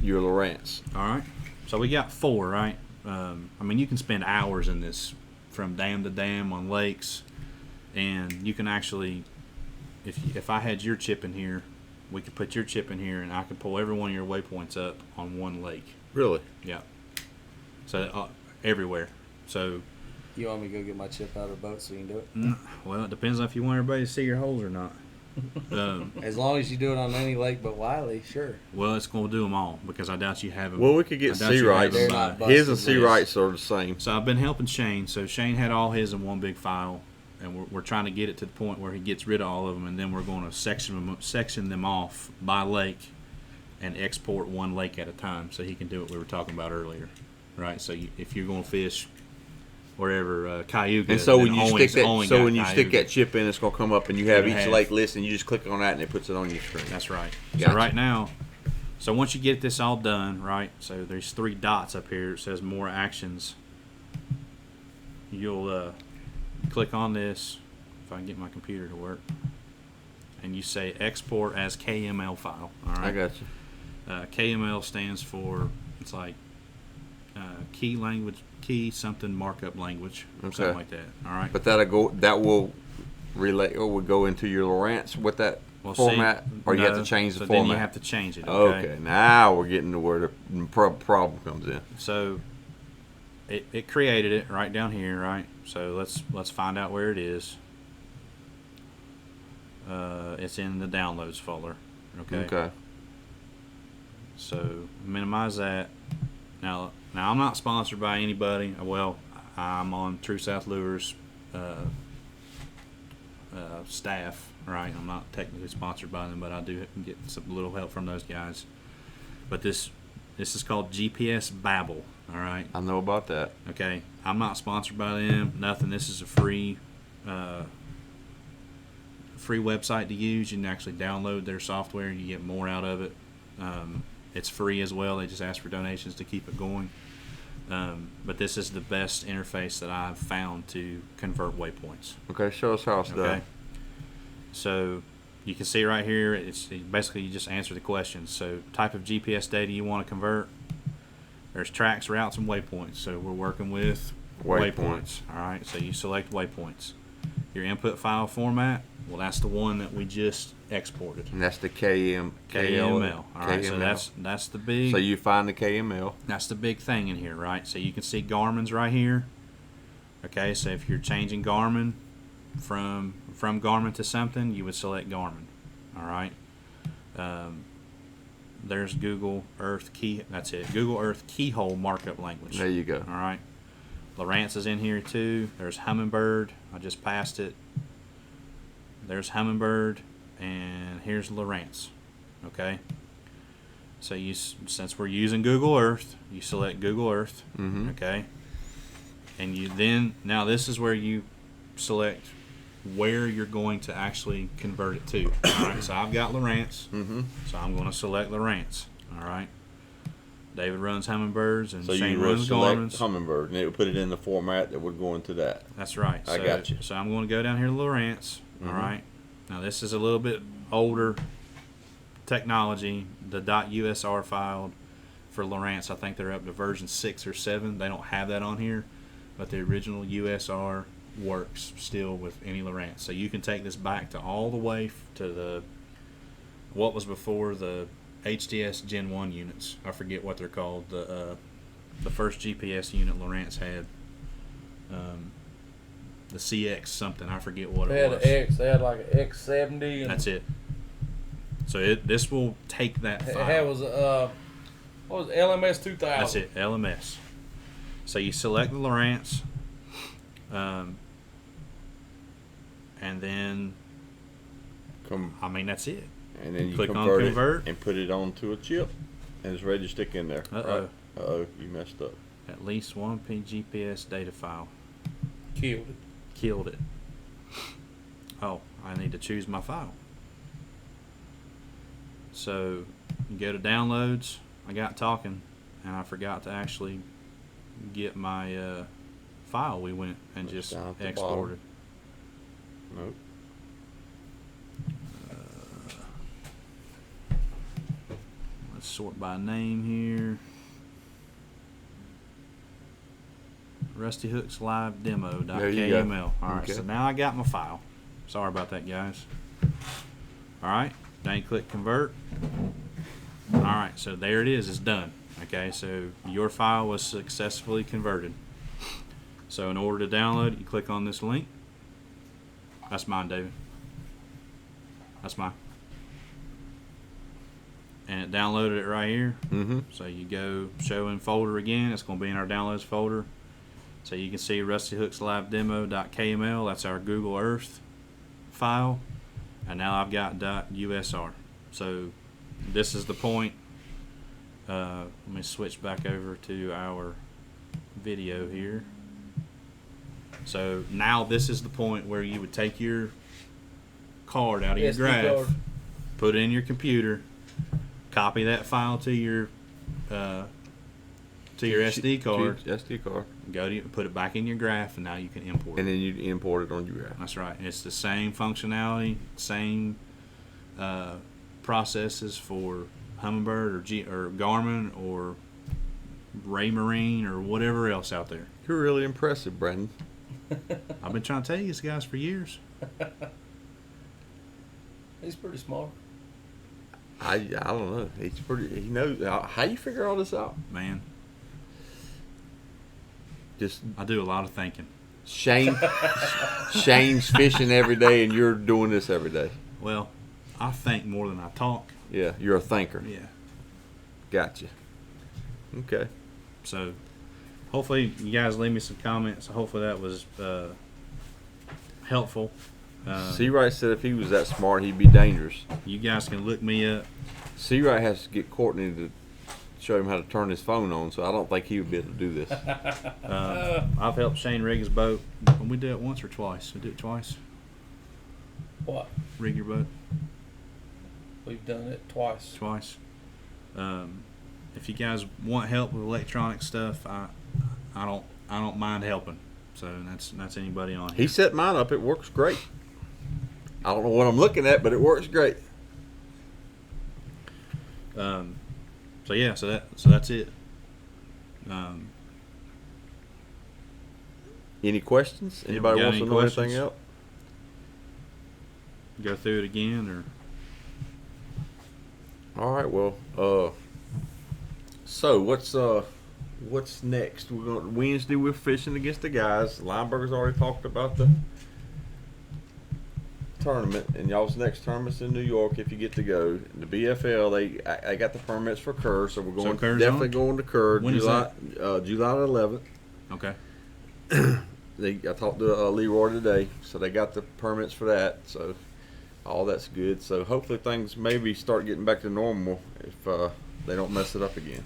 Lowrance. All right. So we got 4, right? I mean, you can spend hours in this from dam to dam on lakes, and you can actually, if I had your chip in here, we could put your chip in here, and I could pull every one of your waypoints up on one lake. Really? Yeah. So everywhere. So You want me to go get my chip out of the boat so you can do it? well, it depends on if you want everybody to see your holes or not. As long as you do it on any lake but Wiley, sure. Well, it's going to do them all because I doubt you have them. Well, we could get I doubt you sea have rights. them, They're not His and busted sea loose. rights are the same. So I've been helping Shane. So Shane had all his in one big file, and we're trying to get it to the point where he gets rid of all of them, and then we're going to section them off by lake and export one lake at a time so he can do what we were talking about earlier, right? So if you're going to fish wherever Cayuga, And so then when you only- stick that, only so got when you stick Cayuga. that chip in, it's gonna come up, and you have It'll each have- lake list, and you just click on that, and it puts it on your screen. That's right. Gotcha. So right now, so once you get this all done, right? So there's 3 dots up here. It says more actions. You'll click on this if I can get my computer to work, and you say export as KML file. All right. I got you. KML stands for it's like key something markup language, Okay. something like that. All right. But that will relate or will go into your Lowrance with that Well, format, see, or you have no, to change the so format. Then you have to change it. Okay, now we're getting to where the problem comes in. So it created it right down here, right? So let's find out where it is. It's in the downloads folder. Okay. Okay. So minimize that. Now I'm not sponsored by anybody. Well, I'm on True South Lures staff, right? I'm not technically sponsored by them, but I do get some little help from those guys. But this is called GPS Babel. All right. I know about that. Okay, I'm not sponsored by them. Nothing. This is a free website to use. You can actually download their software. You get more out of it. It's free as well. They just ask for donations to keep it going. But this is the best interface that I've found to convert waypoints. Okay, show us how it's Okay. done. So you can see right here. It's basically you just answer the questions. So type of GPS data you want to convert. There's tracks, routes, and waypoints. So we're working with Waypoints. waypoints. All right. So you select waypoints. your input file format, well, that's the one that we just exported. And that's the KML. KML. All right, so that's the big. So you find the KML. That's the big thing in here, right? So you can see Garmin's right here. Okay, so if you're changing Garmin from Garmin to something, you would select Garmin. All right. There's Google Earth key. That's it. Google Earth keyhole markup language. There you go. All right. Lowrance is in here too. There's Humminbird. I just passed it. There's Humminbird, and here's Lowrance. Okay. So since we're using Google Earth, you select Google Earth. Mm-hmm. Okay. And now this is where you select where you're going to actually convert it to. All right. So I've got Lowrance. Mm-hmm. So I'm going to select Lowrance. All right. David runs Humminbirds and So Shane you would runs select Garmin's. Humminbird, and it would put it in the format that would go into that. That's right. I got you. So I'm going to go down here to Lowrance. All Mhm. right. Now this is a little bit older technology. The .usr file for Lowrance, I think they're up to version 6 or 7. They don't have that on here, but the original USR works still with any Lowrance. So you can take this back to all the way to what was before the HDS Gen 1 units. I forget what they're called. The first GPS unit Lowrance had. The CX something. I forget what They it had was. an X. They had like an X70. And That's it. So this will take that It file. had what was it, LMS 2000. That's it, LMS. So you select the Lowrance, and then that's it. And then you Click on convert, convert. it and put it onto a chip, and it's ready to stick in there. Uh-oh. Right? Uh-oh, you messed up. At least one GPS data file. Killed it. Killed it. Oh, I need to choose my file. So you go to downloads. I got talking, and I forgot to actually get my file we went and It's just down at the exported. Nope. Let's sort by name here. Rusty Hooks Live Demo There you go. .kml. All right, Okay. so now I got my file. Sorry about that, guys. All right, then you click convert. All right, so there it is. It's done. Okay, so your file was successfully converted. So in order to download it, you click on this link. That's mine, David. That's mine. And it downloaded it right here. Mm-hmm. So you go show in folder again. It's going to be in our downloads folder. So you can see Rusty Hooks Live Demo.kml. That's our Google Earth file. And now I've got .usr. So this is the point. Let me switch back over to our video here. So now this is the point where you would take your card out of your SD graph, card. put it in your computer, copy that file to your SD card, SD card. go to put it back in your graph, and now you can import it. And then you import it on your graph. That's right. It's the same functionality, same processes for Humminbird or Garmin or Raymarine or whatever else out there. You're really impressive, Brandon. I've been trying to tell you this, guys, for years. He's pretty smart. I don't know. He's pretty. He knows how you figure all this out. Man, Just I do a lot of thinking. Shane's fishing every day, and you're doing this every day. Well, I think more than I talk. Yeah, you're a thinker. Yeah. Gotcha. Okay. So hopefully you guys leave me some comments. Hopefully that was helpful. Seawright said if he was that smart, he'd be dangerous. You guys can look me up. Seawright has to get Courtney to show him how to turn his phone on, so I don't think he would be able to do this. I've helped Shane rig his boat. We do it once or twice. We do it twice. What? Rig your boat We've done it twice. twice. If you guys want help with electronic stuff, I don't mind helping. So that's anybody on here. He set mine up. It works great. I don't know what I'm looking at, but it works great. So yeah, so that's it. Any questions? Yeah, Anybody got wants any to know anything questions? else? go through it again, or All right. Well, so what's next? We're going Wednesday. We're fishing against the guys. Lineberger's already talked about the tournament, and y'all's next tournament's in New York if you get to go. The BFL, I got the permits for Kerr, so we're going Kerr's definitely on? going to Kerr. When is July July the 11th. okay. I talked to Leroy today, so they got the permits for that. So all that's good. So hopefully things maybe start getting back to normal if they don't mess it up again.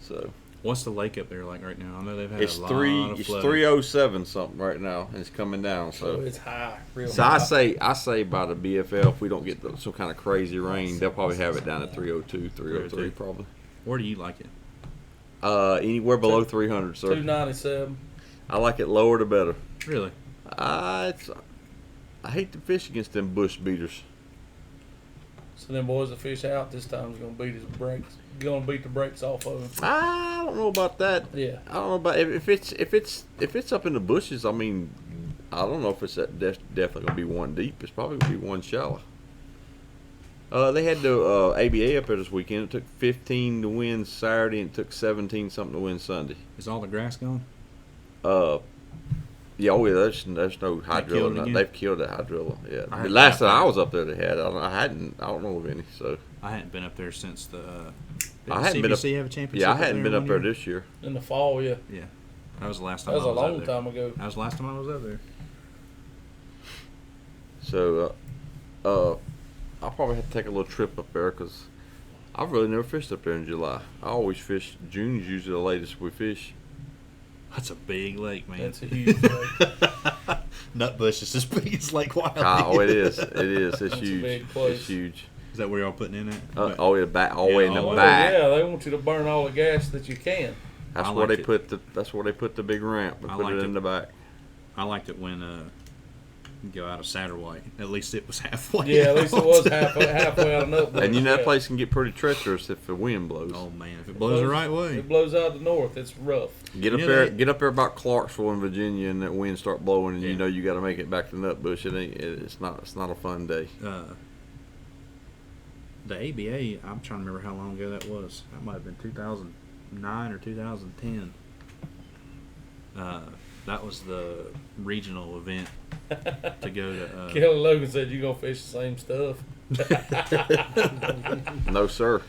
So What's the lake up there like right now? I know they've had it's a lot of it's flooding. 307 something right now, and it's coming down. So So it's high, real so high. I say by the BFL, if we don't get some kind of crazy rain, they'll probably have it down at 302, 303 302. probably. Where do you like it? Anywhere below 300, sir. 297. I like it lower the better. Really? I hate to fish against them bush beaters. So them boys that fish out this time is gonna beat his brakes. Gonna beat the brakes off of him. I don't know about that. Yeah. I don't know about if it's up in the bushes. I mean, I don't know if it's definitely gonna be one deep. It's probably gonna be one shallow. They had the ABA up there this weekend. It took 15 to win Saturday, and it took 17 something to win Sunday. Is all the grass gone? Yeah, oh yeah, there's no killed it hydrilla. again? They've killed that hydrilla. I Yeah, heard the last that. time I was up there, they had. I don't know of any. So I hadn't been up there since the. Did I the hadn't been up- CBC have a championship? yeah, I hadn't been one up there year? this year. In the fall, yeah. Yeah, that was the last time. That was I a was long up there. time ago. That was the last time I was up there. So, I'll probably have to take a little trip up there because I've really never fished up there in July. I always fish. June's usually the latest we fish. That's a big lake, man. That's a huge lake. Nutbush is as big as Lake Wiley. Oh, it is. It is. It's That's a huge. big place. It's huge. Is that where y'all putting in at? Oh yeah, back all the way in the all the way back. Yeah, they want you to burn all the gas that you can. That's I where liked they it. put the. That's where they put the big ramp and I put liked it in it. the back. I liked it when you go out of Satterwhite. At least it was halfway. Yeah, at least it out. was halfway out of Nutbush. And you know that yeah. place can get pretty treacherous if the wind blows. Oh man, if it blows the right way. It blows out the north. It's rough. Get up Yeah, there, they- get up there about Clarksville in Virginia, and that wind start blowing, and Yeah. you know you got to make it back to Nutbush. It's not a fun day. The ABA, I'm trying to remember how long ago that was. That might have been 2009 or 2010. That was the regional event to go to. Kelly Logan said you're gonna fish the same stuff. No sir.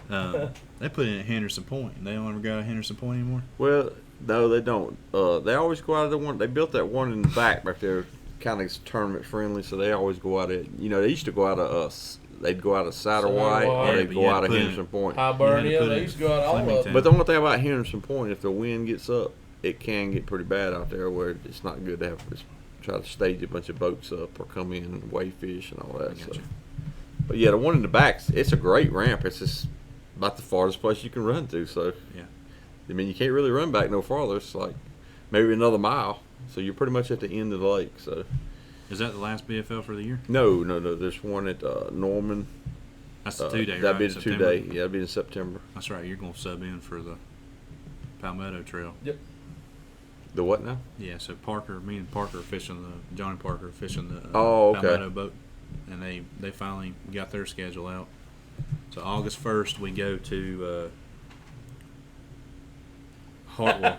They put in at Henderson Point. They don't ever go to Henderson Point anymore. Well, no, they don't. They always go out of the one. They built that one in the back back there, kind of tournament friendly. So they always go out of. You know, they used to go out of us. They'd go out of Satterwhite, Satterwhite. or Yeah, they'd but go you had out to of put in- Henderson Point. Highburn, You had to yeah, put they it used to go out all of Flemington. them. But the only thing about Henderson Point, if the wind gets up, it can get pretty bad out there where it's not good to have try to stage a bunch of boats up or come in and weigh fish and all that. I So. gotcha. But yeah, the one in the back, it's a great ramp. It's just about the farthest place you can run to. So Yeah. I mean, you can't really run back no farther. It's like maybe another mile. So you're pretty much at the end of the lake. So Is that the last BFL for the year? no. There's one at Norman. That's the 2-day, That'd right? be the September? 2 day. Yeah, that'd be in September. That's right. You're going to sub in for the Palmetto Trail. The what now? Yeah, so me and Parker are fishing Johnny Parker are fishing the Oh, okay. Palmetto boat, and they finally got their schedule out. So August 1st we go to Hartwell.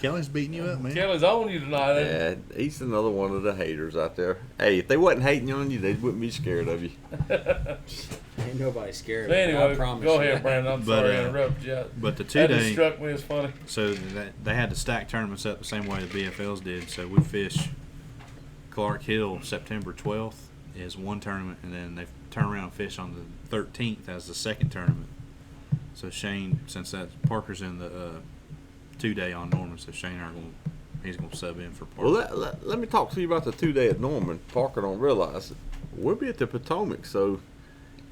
Kelly's beating you up, man. Kelly's on you tonight. Ain't Yeah, he's another one of the haters out there. Hey, if they wasn't hating on you, they wouldn't be scared of you. Ain't nobody scared. But of it, I anyway, promise go you ahead, that. Brandon. I'm But, sorry I interrupted you. But the That just 2-day, struck me as funny. so they had to stack tournaments up the same way the BFLs did. So we fish Clark Hill September 12th is one tournament, and then they turn around and fish on the 13th as the second tournament. So Shane, since that Parker's in the 2-day on Norman, so Shane he's gonna sub in for Parker. Well, let me talk to you about the 2 day at Norman. Parker don't realize it. We'll be at the Potomac, so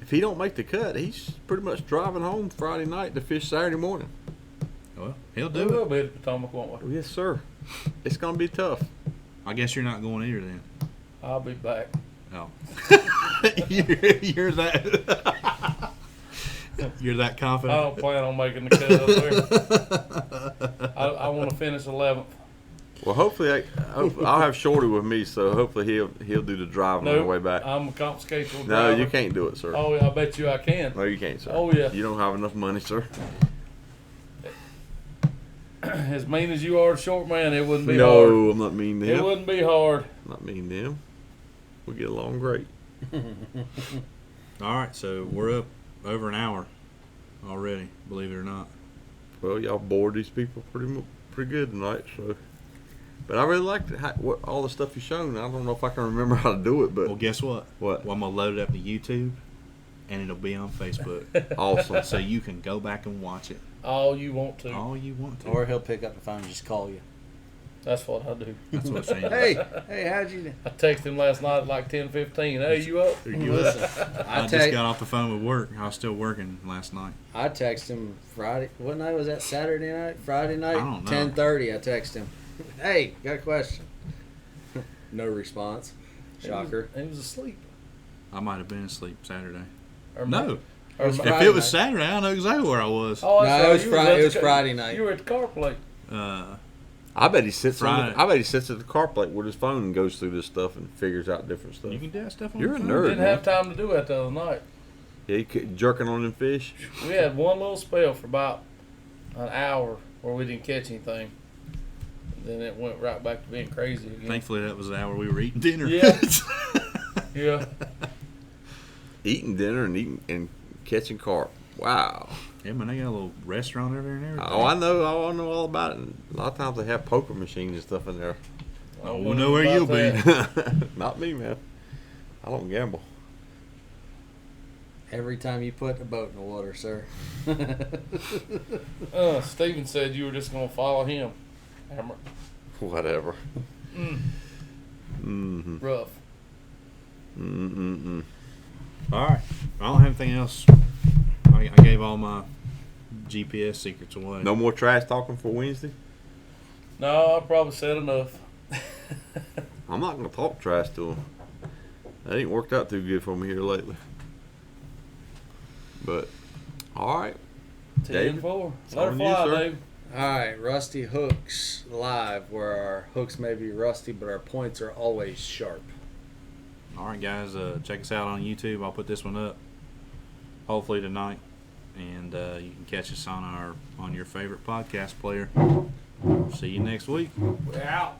if he don't make the cut, he's pretty much driving home Friday night to fish Saturday morning. Well, he'll We do will it. be at the Potomac, won't we? Yes, sir. It's gonna be tough. I guess you're not going either then. I'll be back. Oh, you're that. You're that I confident? don't plan on making the cut up there. I want to finish 11th. Well, hopefully I'll have Shorty with me, so hopefully he'll do the driving on the way back. I'm a confiscate your No, driver. you can't do it, sir. Oh, yeah, I bet you I can. No, you can't, sir. Oh, yeah. You don't have enough money, sir. As mean as you are, short man, it wouldn't be No, hard. I'm not mean to It him. wouldn't be hard. I'm not mean to him. We get along great. All right, so we're up over an hour already, believe it or not. Well, y'all bored these people pretty good tonight, so. But I really liked all the stuff you shown. I don't know if I can remember how to do it, but Well, guess what? what? Well, I'm going to load it up to YouTube, and it'll be on Facebook. Awesome. So you can go back and watch it All you want to. all you want to. Or he'll pick up the phone and just call you. That's what I do. That's what Shane does. Hey, how'd you? I texted him last night at like 10:15. Hey, you up? Listen, I just got off the phone with work. I was still working last night. I text him Friday. What night was that? Saturday night? Friday night? I don't know. 10:30. I text him. Hey, got a question? No response. Shocker. He was asleep. I might have been asleep Saturday. Or No. Or was If Friday it was night. Saturday, I know exactly where I was. Oh, I No, saw it was you Friday. at It was the- Friday night. You were at the car plate. I bet he sits. Friday. I bet he sits at the car plate with his phone and goes through this stuff and figures out different stuff. You can do that stuff on You're the a phone. nerd. Didn't have time to do that the other night. Yeah, jerking on them fish. We had one little spell for about an hour where we didn't catch anything. Then it went right back to being crazy again. Thankfully, that was the hour we were eating dinner. Yeah. Yeah. Eating dinner and catching carp. Wow. Yeah, man, they got a little restaurant over there and everything. Oh, I know all about it. And a lot of times they have poker machines and stuff in there. Oh, wouldn't we'll know where you'll about be. that. Not me, man. I don't gamble. Every time you put a boat in the water, sir. Steven said you were just going to follow him. Hammer. Whatever. Mm, Mm-hmm. rough. Mm-mm-mm. All right. I don't have anything else. I gave all my GPS secrets away. No more trash talking for Wednesday? No, I probably said enough. I'm not going to talk trash to him. That ain't worked out too good for me here lately. But, all right. 10-4. it's Let her on you, fly, sir. Dave. All right, Rusty Hooks live, where our hooks may be rusty, but our points are always sharp. All right, guys. Check us out on YouTube. I'll put this one up hopefully tonight, and you can catch us on your favorite podcast player. See you next week. We're out.